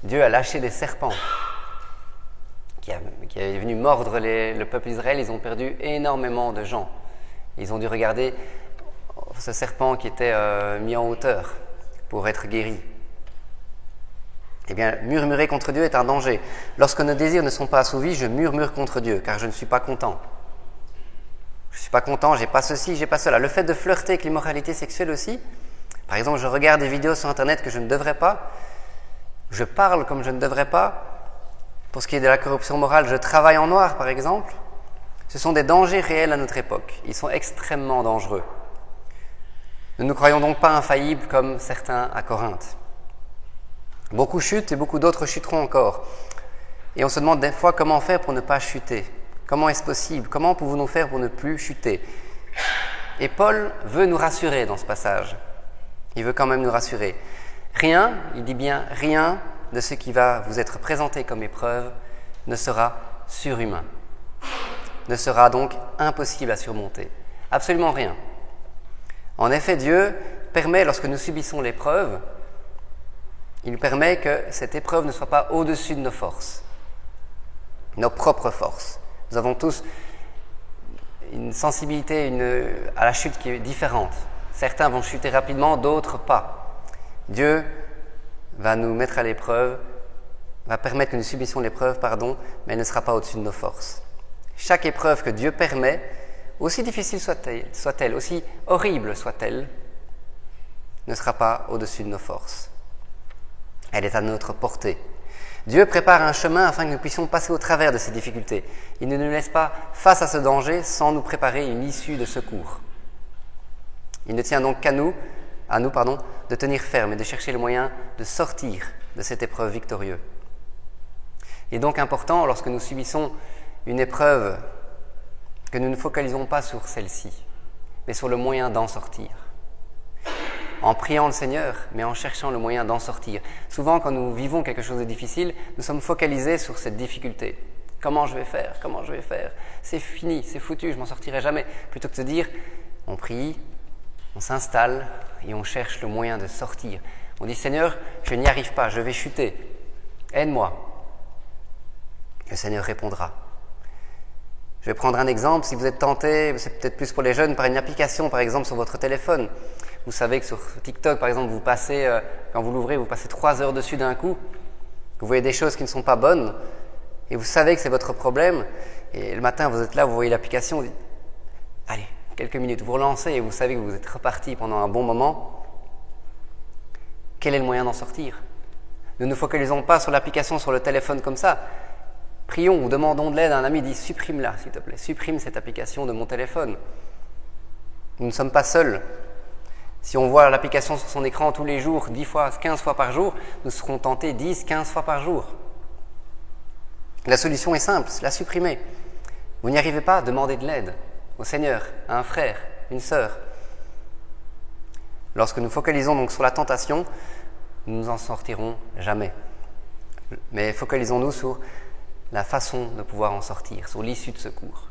Dieu a lâché des serpents qui est venu mordre le peuple d'Israël. Ils ont perdu énormément de gens. Ils ont dû regarder ce serpent qui était mis en hauteur pour être guéri. Eh bien, murmurer contre Dieu est un danger. Lorsque nos désirs ne sont pas assouvis, je murmure contre Dieu, car je ne suis pas content. Je ne suis pas content, j'ai pas ceci, j'ai pas cela. Le fait de flirter avec l'immoralité sexuelle aussi, Par exemple, je regarde des vidéos sur Internet que je ne devrais pas, je parle comme je ne devrais pas. Pour ce qui est de la corruption morale, je travaille en noir, par exemple. Ce sont des dangers réels à notre époque. Ils sont extrêmement dangereux. Nous ne croyons donc pas infaillibles comme certains à Corinthe. Beaucoup chutent et beaucoup d'autres chuteront encore. Et on se demande des fois comment faire pour ne pas chuter. Comment est-ce possible? Comment pouvons-nous faire pour ne plus chuter? Et Paul veut nous rassurer dans ce passage. Il veut quand même nous rassurer. Rien, il dit bien rien de ce qui va vous être présenté comme épreuve ne sera surhumain, ne sera donc impossible à surmonter. Absolument rien. En effet, Dieu permet, lorsque nous subissons l'épreuve, il permet que cette épreuve ne soit pas au-dessus de nos forces, nos propres forces. Nous avons tous une sensibilité à la chute qui est différente. Certains vont chuter rapidement, d'autres pas. Dieu va nous mettre à l'épreuve, va permettre que nous subissions l'épreuve, mais elle ne sera pas au-dessus de nos forces. Chaque épreuve que Dieu permet, aussi difficile soit-elle, aussi horrible soit-elle, ne sera pas au-dessus de nos forces. Elle est à notre portée. Dieu prépare un chemin afin que nous puissions passer au travers de ces difficultés. Il ne nous laisse pas face à ce danger sans nous préparer une issue de secours. Il ne tient donc qu'à nous, de tenir ferme et de chercher le moyen de sortir de cette épreuve victorieuse. Il est donc important, lorsque nous subissons une épreuve, que nous ne focalisons pas sur celle-ci, mais sur le moyen d'en sortir. En priant le Seigneur, mais en cherchant le moyen d'en sortir. Souvent, quand nous vivons quelque chose de difficile, nous sommes focalisés sur cette difficulté. Comment je vais faire? C'est fini, c'est foutu, je m'en sortirai jamais. Plutôt que de se dire, on prie, on s'installe et on cherche le moyen de sortir. On dit, Seigneur, je n'y arrive pas, je vais chuter. Aide-moi. Le Seigneur répondra. Je vais prendre un exemple. Si vous êtes tenté, c'est peut-être plus pour les jeunes, par une application, par exemple, sur votre téléphone. Vous savez que sur TikTok, par exemple, quand vous l'ouvrez, vous passez 3 heures dessus d'un coup. Vous voyez des choses qui ne sont pas bonnes et vous savez que c'est votre problème. Et le matin, vous êtes là, vous voyez l'application, vous dites, allez, quelques minutes, vous relancez et vous savez que vous êtes reparti pendant un bon moment. Quel est le moyen d'en sortir? Nous ne focalisons pas sur l'application, sur le téléphone comme ça. Prions ou demandons de l'aide à un ami, dit supprime-la s'il te plaît, supprime cette application de mon téléphone. Nous ne sommes pas seuls. Si on voit l'application sur son écran tous les jours, 10 fois, 15 fois par jour, nous serons tentés 10, 15 fois par jour. La solution est simple, c'est la supprimer. Vous n'y arrivez pas, demandez de l'aide au Seigneur, à un frère, une sœur. Lorsque nous focalisons donc sur la tentation, nous n'en sortirons jamais. Mais focalisons-nous sur la façon de pouvoir en sortir, sur l'issue de secours.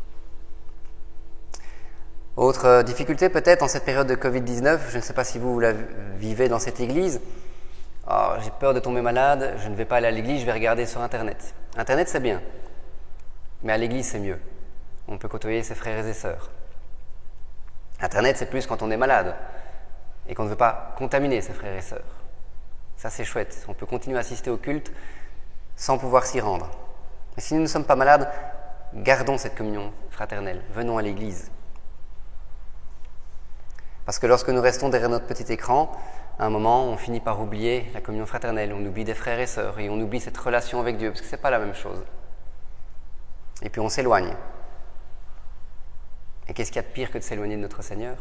Autre difficulté peut-être en cette période de Covid-19, je ne sais pas si vous la vivez dans cette église. Oh, j'ai peur de tomber malade, je ne vais pas aller à l'église, je vais regarder sur Internet. Internet c'est bien, mais à l'église c'est mieux. On peut côtoyer ses frères et sœurs. Internet c'est plus quand on est malade et qu'on ne veut pas contaminer ses frères et sœurs. Ça c'est chouette, on peut continuer à assister au culte sans pouvoir s'y rendre. Mais si nous ne sommes pas malades, gardons cette communion fraternelle, venons à l'église. Parce que lorsque nous restons derrière notre petit écran, à un moment, on finit par oublier la communion fraternelle, on oublie des frères et sœurs, et on oublie cette relation avec Dieu, parce que ce n'est pas la même chose. Et puis on s'éloigne. Et qu'est-ce qu'il y a de pire que de s'éloigner de notre Seigneur?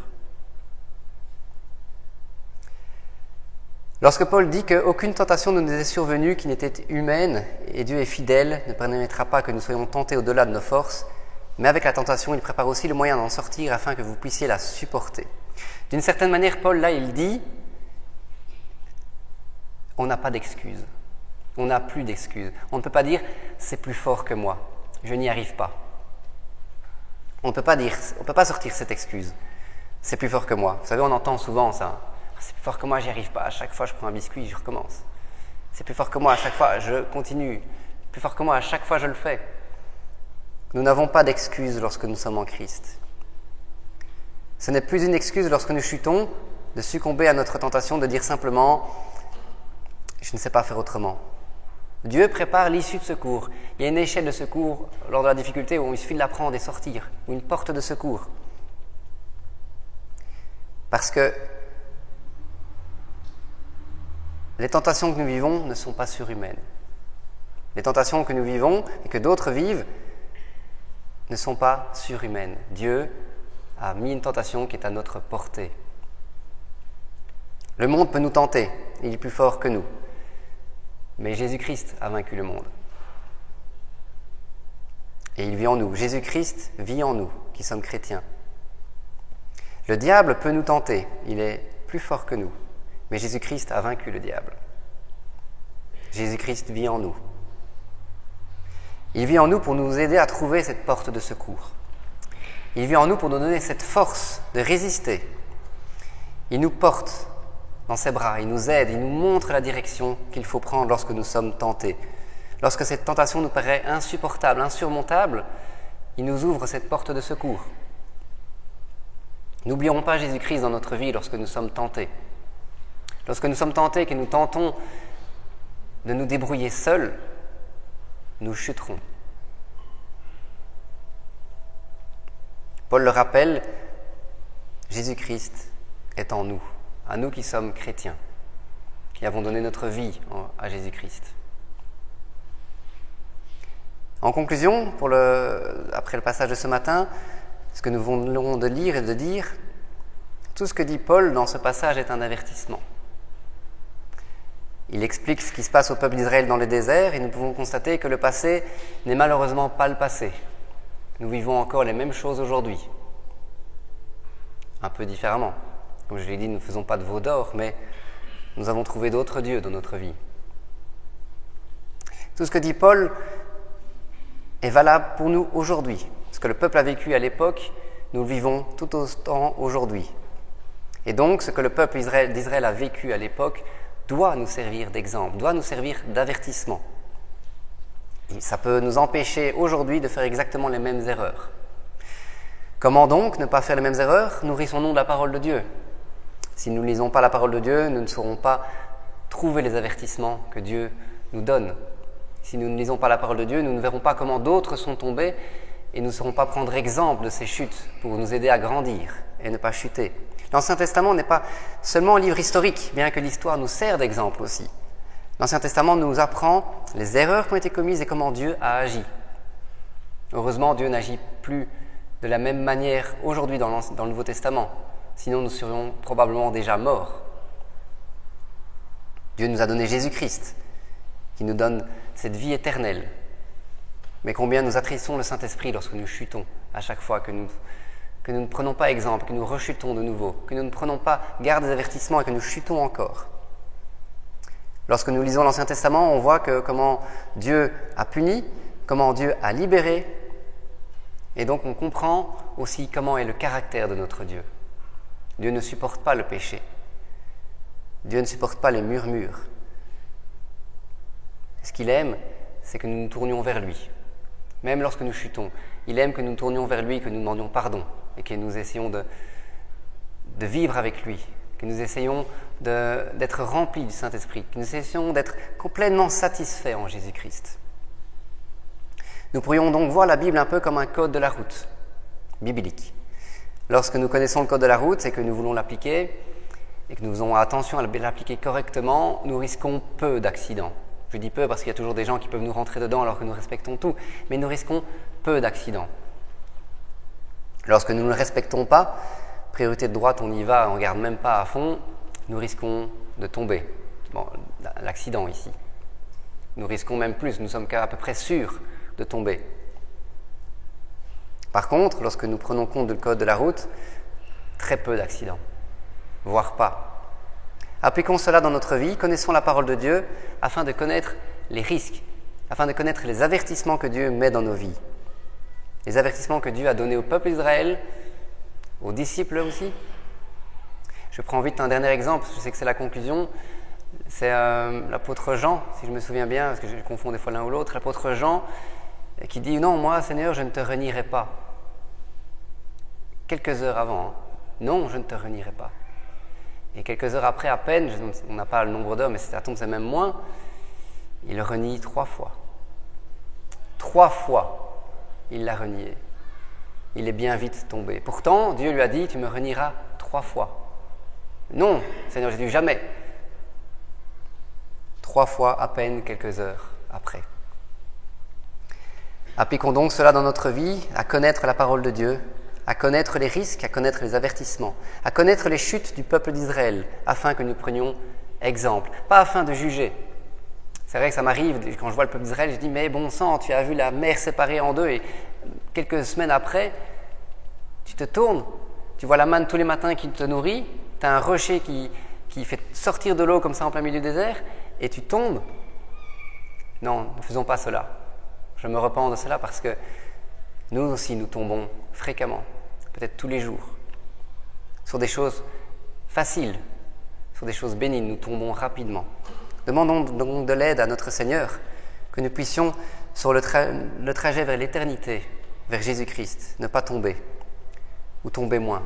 Lorsque Paul dit qu'aucune tentation ne nous est survenue qui n'était humaine, et Dieu est fidèle, ne permettra pas que nous soyons tentés au-delà de nos forces, mais avec la tentation, il prépare aussi le moyen d'en sortir afin que vous puissiez la supporter. D'une certaine manière, Paul, là, il dit, on n'a pas d'excuses. On n'a plus d'excuses. On ne peut pas dire, c'est plus fort que moi, je n'y arrive pas. On ne peut pas sortir cette excuse. C'est plus fort que moi. Vous savez, on entend souvent ça. C'est plus fort que moi, j'y arrive pas. À chaque fois, je prends un biscuit, je recommence. C'est plus fort que moi, à chaque fois, je continue. Plus fort que moi, à chaque fois, je le fais. Nous n'avons pas d'excuses lorsque nous sommes en Christ. Ce n'est plus une excuse lorsque nous chutons de succomber à notre tentation de dire simplement « je ne sais pas faire autrement ». Dieu prépare l'issue de secours. Il y a une échelle de secours lors de la difficulté où il suffit de la prendre et sortir, ou une porte de secours. Parce que Les tentations que nous vivons ne sont pas surhumaines. Les tentations que nous vivons et que d'autres vivent ne sont pas surhumaines. Dieu a mis une tentation qui est à notre portée. Le monde peut nous tenter, il est plus fort que nous. Mais Jésus-Christ a vaincu le monde. Et il vit en nous. Jésus-Christ vit en nous, qui sommes chrétiens. Le diable peut nous tenter, il est plus fort que nous. Mais Jésus-Christ a vaincu le diable. Jésus-Christ vit en nous. Il vit en nous pour nous aider à trouver cette porte de secours. Il vit en nous pour nous donner cette force de résister. Il nous porte dans ses bras, il nous aide, il nous montre la direction qu'il faut prendre lorsque nous sommes tentés. Lorsque cette tentation nous paraît insupportable, insurmontable, il nous ouvre cette porte de secours. N'oublions pas Jésus-Christ dans notre vie lorsque nous sommes tentés. Lorsque nous sommes tentés et que nous tentons de nous débrouiller seuls, nous chuterons. Paul le rappelle, Jésus-Christ est en nous, à nous qui sommes chrétiens, qui avons donné notre vie à Jésus-Christ. En conclusion, après le passage de ce matin, ce que nous venons de lire et de dire, tout ce que dit Paul dans ce passage est un avertissement. Il explique ce qui se passe au peuple d'Israël dans le désert et nous pouvons constater que le passé n'est malheureusement pas le passé. Nous vivons encore les mêmes choses aujourd'hui, un peu différemment. Comme je l'ai dit, nous ne faisons pas de veau d'or, mais nous avons trouvé d'autres dieux dans notre vie. Tout ce que dit Paul est valable pour nous aujourd'hui. Ce que le peuple a vécu à l'époque, nous le vivons tout autant aujourd'hui. Et donc, ce que le peuple d'Israël a vécu à l'époque doit nous servir d'exemple, doit nous servir d'avertissement. Et ça peut nous empêcher aujourd'hui de faire exactement les mêmes erreurs. Comment donc ne pas faire les mêmes erreurs? Nourrissons-nous de la parole de Dieu. Si nous ne lisons pas la parole de Dieu, nous ne saurons pas trouver les avertissements que Dieu nous donne. Si nous ne lisons pas la parole de Dieu, nous ne verrons pas comment d'autres sont tombés et nous ne saurons pas prendre exemple de ces chutes pour nous aider à grandir et ne pas chuter. L'Ancien Testament n'est pas seulement un livre historique, bien que l'histoire nous sert d'exemple aussi. L'Ancien Testament nous apprend les erreurs qui ont été commises et comment Dieu a agi. Heureusement, Dieu n'agit plus de la même manière aujourd'hui dans le Nouveau Testament. Sinon, nous serions probablement déjà morts. Dieu nous a donné Jésus-Christ, qui nous donne cette vie éternelle. Mais combien nous attristons le Saint-Esprit lorsque nous chutons, à chaque fois que nous ne prenons pas exemple, que nous rechutons de nouveau, que nous ne prenons pas garde des avertissements et que nous chutons encore. Lorsque nous lisons l'Ancien Testament, on voit comment Dieu a puni, comment Dieu a libéré, et donc on comprend aussi comment est le caractère de notre Dieu. Dieu ne supporte pas le péché. Dieu ne supporte pas les murmures. Ce qu'il aime, c'est que nous nous tournions vers lui. Même lorsque nous chutons, il aime que nous nous tournions vers lui, que nous demandions pardon et que nous essayons de vivre avec lui, que nous essayons d'être remplis du Saint-Esprit, que nous essayons d'être complètement satisfaits en Jésus-Christ. Nous pourrions donc voir la Bible un peu comme un code de la route biblique. Lorsque nous connaissons le code de la route et que nous voulons l'appliquer, et que nous faisons attention à l'appliquer correctement, nous risquons peu d'accidents. Je dis peu parce qu'il y a toujours des gens qui peuvent nous rentrer dedans alors que nous respectons tout, mais nous risquons peu d'accidents. Lorsque nous ne le respectons pas, priorité de droite, on y va, on ne regarde même pas à fond, nous risquons de tomber. Bon, l'accident ici. Nous risquons même plus, nous sommes à peu près sûrs de tomber. Par contre, lorsque nous prenons compte du code de la route, très peu d'accidents, voire pas. Appliquons cela dans notre vie, connaissons la parole de Dieu afin de connaître les risques, afin de connaître les avertissements que Dieu met dans nos vies. Les avertissements que Dieu a donnés au peuple d'Israël, aux disciples aussi. Je prends vite un dernier exemple, je sais que c'est la conclusion. C'est l'apôtre Jean, si je me souviens bien, parce que je confonds des fois l'un ou l'autre, l'apôtre Jean qui dit « Non, moi, Seigneur, je ne te renierai pas. » Quelques heures avant, « Non, je ne te renierai pas. » Et quelques heures après, à peine, on n'a pas le nombre d'heures, mais ça tombe, c'est même moins, il le renie 3 fois. 3 fois, il l'a renié. Il est bien vite tombé. Pourtant, Dieu lui a dit, tu me renieras 3 fois. Non, Seigneur Jésus, jamais. 3 fois à peine quelques heures après. Appliquons donc cela dans notre vie, à connaître la parole de Dieu, à connaître les risques, à connaître les avertissements, à connaître les chutes du peuple d'Israël, afin que nous prenions exemple, pas afin de juger. C'est vrai que ça m'arrive, quand je vois le peuple d'Israël, je dis « Mais bon sang, tu as vu la mer séparée en deux » et quelques semaines après, tu te tournes, tu vois la manne tous les matins qui te nourrit, tu as un rocher qui fait sortir de l'eau comme ça en plein milieu du désert, et tu tombes. Non, ne faisons pas cela. Je me repens de cela parce que nous aussi, nous tombons fréquemment, peut-être tous les jours, sur des choses faciles, sur des choses bénignes, nous tombons rapidement. Demandons donc de l'aide à notre Seigneur, que nous puissions, sur le trajet vers l'éternité, vers Jésus-Christ, ne pas tomber, ou tomber moins,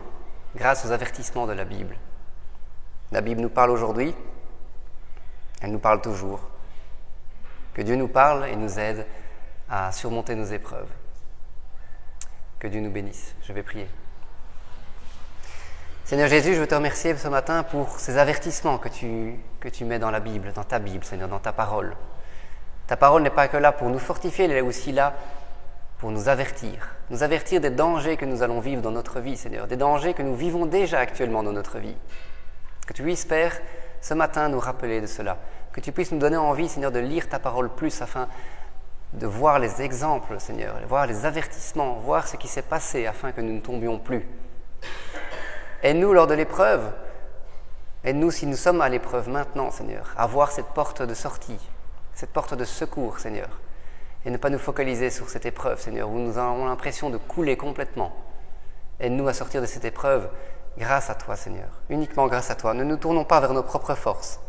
grâce aux avertissements de la Bible. La Bible nous parle aujourd'hui, elle nous parle toujours. Que Dieu nous parle et nous aide à surmonter nos épreuves. Que Dieu nous bénisse. Je vais prier. Seigneur Jésus, je veux te remercier ce matin pour ces avertissements que tu mets dans la Bible, dans ta Bible, Seigneur, dans ta parole. Ta parole n'est pas que là pour nous fortifier, elle est aussi là pour nous avertir des dangers que nous allons vivre dans notre vie, Seigneur, des dangers que nous vivons déjà actuellement dans notre vie. Que tu puisses, Père, ce matin nous rappeler de cela, que tu puisses nous donner envie, Seigneur, de lire ta parole plus afin de voir les exemples, Seigneur, voir les avertissements, voir ce qui s'est passé afin que nous ne tombions plus. Aide-nous lors de l'épreuve, aide-nous si nous sommes à l'épreuve maintenant, Seigneur, à voir cette porte de sortie, cette porte de secours, Seigneur, et ne pas nous focaliser sur cette épreuve, Seigneur, où nous avons l'impression de couler complètement. Aide-nous à sortir de cette épreuve grâce à toi, Seigneur, uniquement grâce à toi. Ne nous tournons pas vers nos propres forces,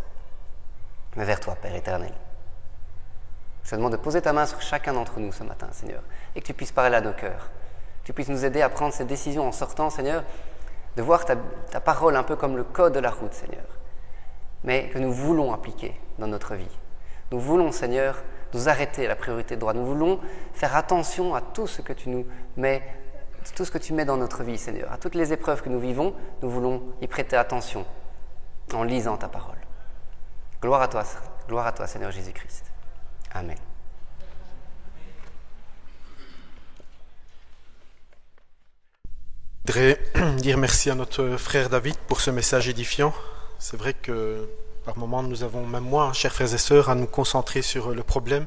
mais vers toi, Père éternel. Je te demande de poser ta main sur chacun d'entre nous ce matin, Seigneur, et que tu puisses parler à nos cœurs, que tu puisses nous aider à prendre ces décisions en sortant, Seigneur, de voir ta parole un peu comme le code de la route, Seigneur, mais que nous voulons appliquer dans notre vie. Nous voulons, Seigneur, nous arrêter à la priorité de droit. Nous voulons faire attention à tout ce que tu nous mets, tout ce que tu mets dans notre vie, Seigneur. À toutes les épreuves que nous vivons, nous voulons y prêter attention en lisant ta parole. Gloire à toi, Seigneur Jésus-Christ. Amen. Je voudrais dire merci à notre frère David pour ce message édifiant. C'est vrai que par moments nous avons, même moi, chers frères et sœurs, à nous concentrer sur le problème,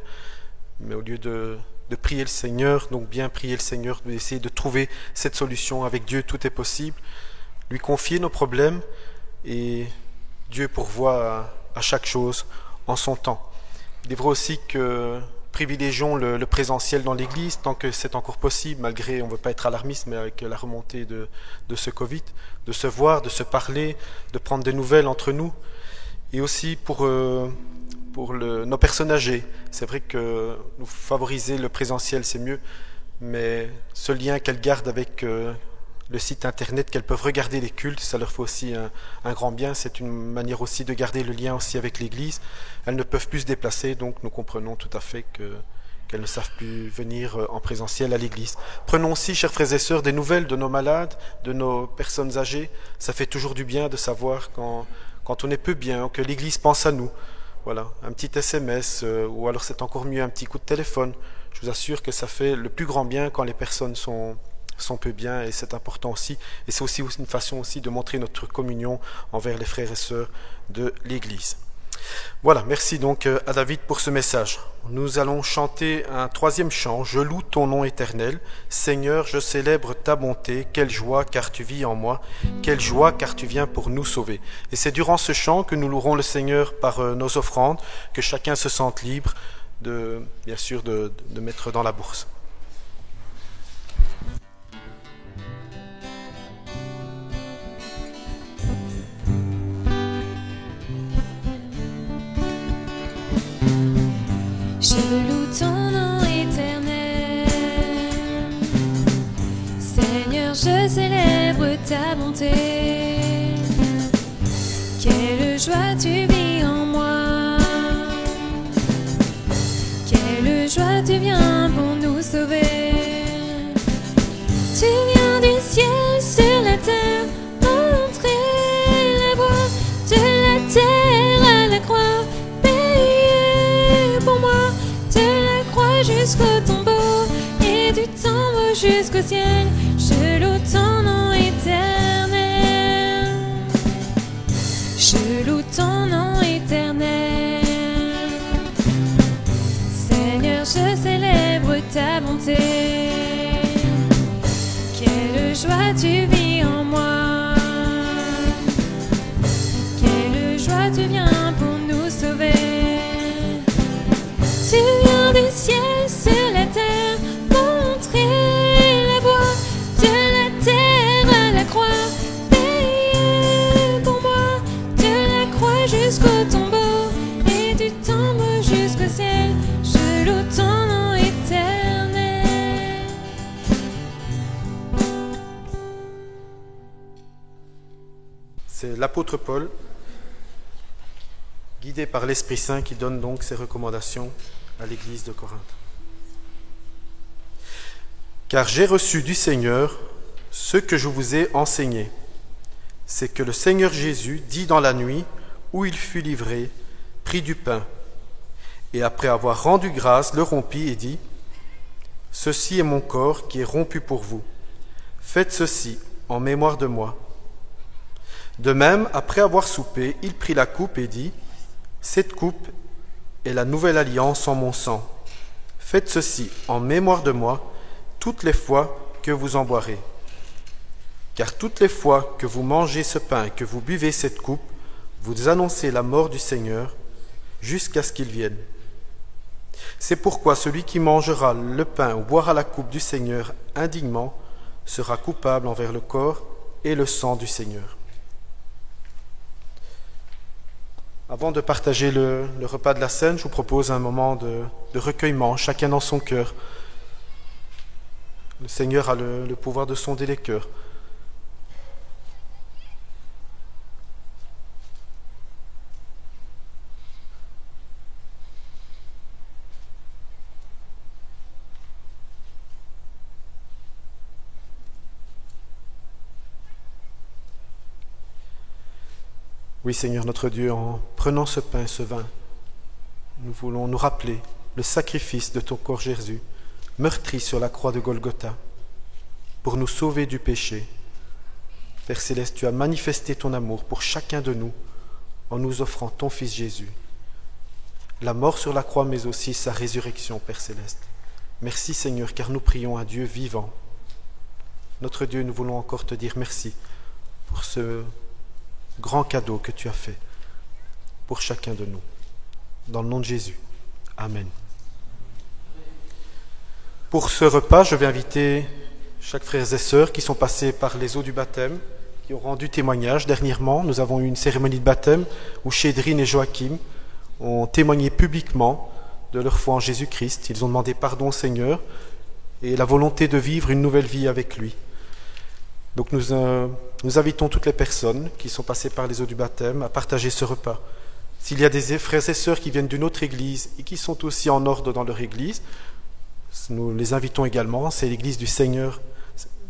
mais au lieu de prier le Seigneur, donc bien prier le Seigneur, d'essayer de trouver cette solution. Avec Dieu, tout est possible. Lui confier nos problèmes et Dieu pourvoit à chaque chose en son temps. Il est vrai aussi que privilégions le présentiel dans l'église tant que c'est encore possible, malgré, on ne veut pas être alarmiste, mais avec la remontée de ce Covid, de se voir, de se parler, de prendre des nouvelles entre nous. Et aussi pour nos personnes âgées. C'est vrai que nous favoriser le présentiel, c'est mieux, mais ce lien qu'elles gardent avec le site internet, qu'elles peuvent regarder les cultes, ça leur fait aussi un grand bien. C'est une manière aussi de garder le lien aussi avec l'église. Elles ne peuvent plus se déplacer, donc nous comprenons tout à fait qu'elles ne savent plus venir en présentiel à l'église. Prenons aussi, chers frères et sœurs, des nouvelles de nos malades, de nos personnes âgées. Ça fait toujours du bien de savoir quand on est peu bien, que l'église pense à nous. Voilà, un petit SMS, ou alors c'est encore mieux, un petit coup de téléphone. Je vous assure que ça fait le plus grand bien quand les personnes sont peu bien, et c'est important aussi. Et c'est aussi une façon aussi de montrer notre communion envers les frères et sœurs de l'Église. Voilà, merci donc à David pour ce message. Nous allons chanter un troisième chant. Je loue ton nom éternel. Seigneur, je célèbre ta bonté. Quelle joie car tu vis en moi. Quelle joie car tu viens pour nous sauver. Et c'est durant ce chant que nous louerons le Seigneur par nos offrandes, que chacun se sente libre bien sûr de mettre dans la bourse. Je loue ton nom éternel. Seigneur, je célèbre ta bonté. Quelle joie tu vis en moi. Quelle joie tu viens pour nous sauver. Tu viens du ciel sur la terre, montrer la voie de la terre à la croix. Payer jusqu'au ciel, je loue ton nom éternel. Je loue ton nom éternel. Seigneur, je célèbre ta bonté. Quelle joie tu vis en moi. Quelle joie tu viens pour nous sauver. Tu viens du ciel sur la terre, montrer la voie de la terre à la croix, payer pour moi de la croix jusqu'au tombeau et du tombeau jusqu'au ciel. Je loue ton nom éternel. C'est l'apôtre Paul, guidé par l'Esprit Saint, qui donne donc ses recommandations à l'église de Corinthe. Car j'ai reçu du Seigneur ce que je vous ai enseigné. C'est que le Seigneur Jésus dit dans la nuit où il fut livré, prit du pain, et après avoir rendu grâce, le rompit et dit : Ceci est mon corps qui est rompu pour vous. Faites ceci en mémoire de moi. De même, après avoir soupé, il prit la coupe et dit : Cette coupe est la nouvelle alliance en mon sang. Faites ceci en mémoire de moi toutes les fois que vous en boirez. Car toutes les fois que vous mangez ce pain et que vous buvez cette coupe, vous annoncez la mort du Seigneur jusqu'à ce qu'il vienne. C'est pourquoi celui qui mangera le pain ou boira la coupe du Seigneur indignement sera coupable envers le corps et le sang du Seigneur. Avant de partager le repas de la scène, je vous propose un moment de recueillement, chacun dans son cœur. Le Seigneur a le pouvoir de sonder les cœurs. Oui, Seigneur notre Dieu, en prenant ce pain, ce vin, nous voulons nous rappeler le sacrifice de ton corps Jésus, meurtri sur la croix de Golgotha, pour nous sauver du péché. Père Céleste, tu as manifesté ton amour pour chacun de nous en nous offrant ton Fils Jésus. La mort sur la croix, mais aussi sa résurrection, Père Céleste. Merci Seigneur, car nous prions un Dieu vivant. Notre Dieu, nous voulons encore te dire merci pour ce grand cadeau que tu as fait pour chacun de nous. Dans le nom de Jésus. Amen. Pour ce repas, je vais inviter chaque frère et sœur qui sont passés par les eaux du baptême, qui ont rendu témoignage. Dernièrement, nous avons eu une cérémonie de baptême où Chédrine et Joachim ont témoigné publiquement de leur foi en Jésus-Christ. Ils ont demandé pardon au Seigneur et la volonté de vivre une nouvelle vie avec lui. Donc nous invitons toutes les personnes qui sont passées par les eaux du baptême à partager ce repas. S'il y a des frères et sœurs qui viennent d'une autre église et qui sont aussi en ordre dans leur église, nous les invitons également. C'est l'église du Seigneur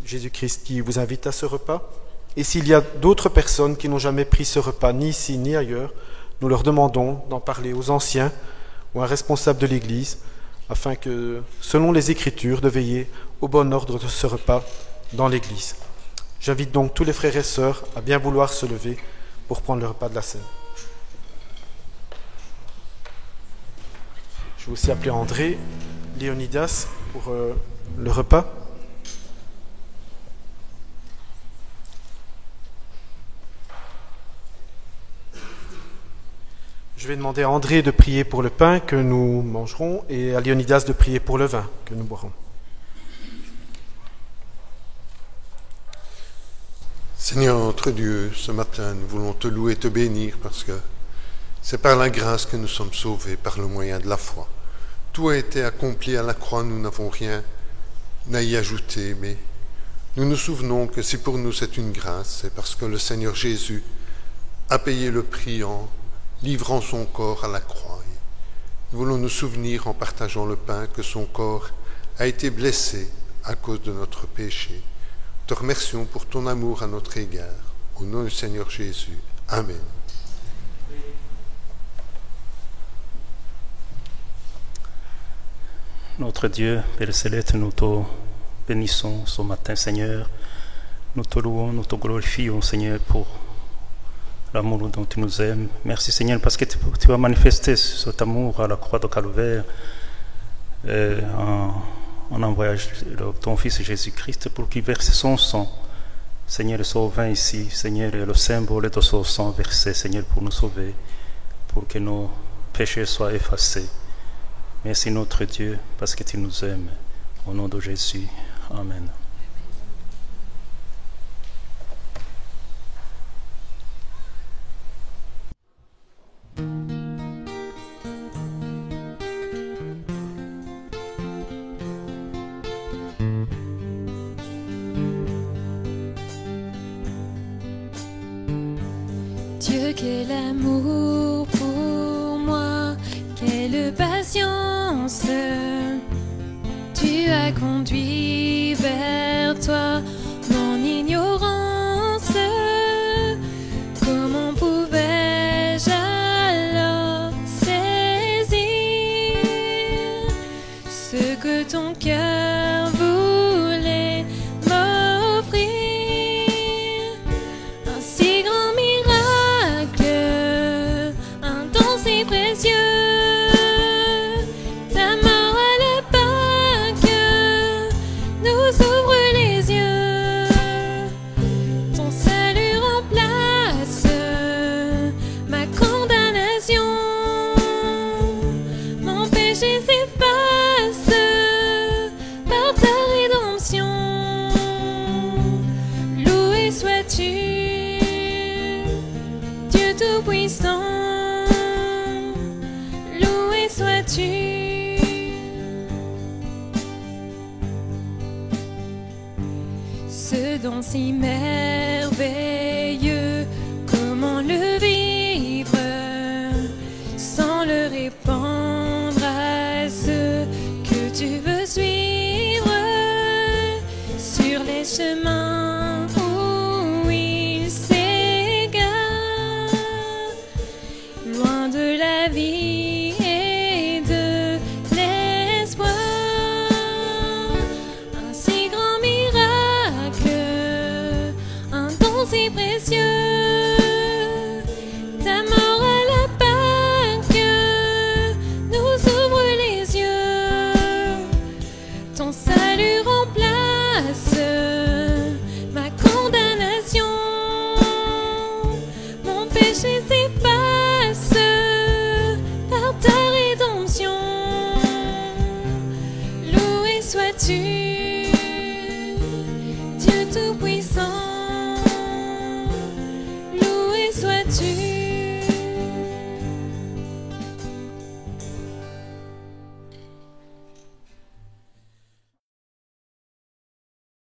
Jésus-Christ qui vous invite à ce repas. Et s'il y a d'autres personnes qui n'ont jamais pris ce repas, ni ici ni ailleurs, nous leur demandons d'en parler aux anciens ou à un responsable de l'église, afin que, selon les Écritures, de veiller au bon ordre de ce repas dans l'église. J'invite donc tous les frères et sœurs à bien vouloir se lever pour prendre le repas de la scène. Je vais aussi appeler André, Léonidas pour le repas. Je vais demander à André de prier pour le pain que nous mangerons et à Léonidas de prier pour le vin que nous boirons. Seigneur notre Dieu, ce matin, nous voulons te louer et te bénir parce que c'est par la grâce que nous sommes sauvés, par le moyen de la foi. Tout a été accompli à la croix, nous n'avons rien à y ajouter, mais nous nous souvenons que si pour nous c'est une grâce, c'est parce que le Seigneur Jésus a payé le prix en livrant son corps à la croix. Nous voulons nous souvenir en partageant le pain que son corps a été blessé à cause de notre péché. Te remercions pour ton amour à notre égard. Au nom du Seigneur Jésus. Amen. Notre Dieu, Père Céleste, nous te bénissons ce matin, Seigneur. Nous te louons, nous te glorifions, Seigneur, pour l'amour dont tu nous aimes. Merci, Seigneur, parce que tu as manifesté cet amour à la croix de Calvaire en envoyant ton Fils Jésus-Christ pour qu'il verse son sang. Seigneur, ce vin ici, Seigneur, est le symbole de ce sang versé, Seigneur, pour nous sauver, pour que nos péchés soient effacés. Merci notre Dieu, parce que tu nous aimes. Au nom de Jésus. Amen. Dieu, quel amour pour moi, quelle patience. Tu as conduit vers toi mon ignorance. Comment pouvais-je alors saisir ce que ton cœur voulait m'offrir? Un si grand miracle, un don si précieux. Ta mort à la Pâque nous ouvre les yeux. Ton salut remplace ma condamnation. Mon péché s'efface par ta rédemption. Loué sois-tu, Dieu Tout-Puissant. Loué sois-tu. Ce don si merveilleux, comment le vivre sans le répandre à ceux que tu veux suivre sur les chemins où ils s'égarent, loin de la vie et de l'espoir. Un si grand miracle, un don si précieux. Ta mort à la Pâque nous ouvre les yeux. Ton salut remplace ma condamnation. Mon péché s'efface par ta rédemption. Loué sois-tu.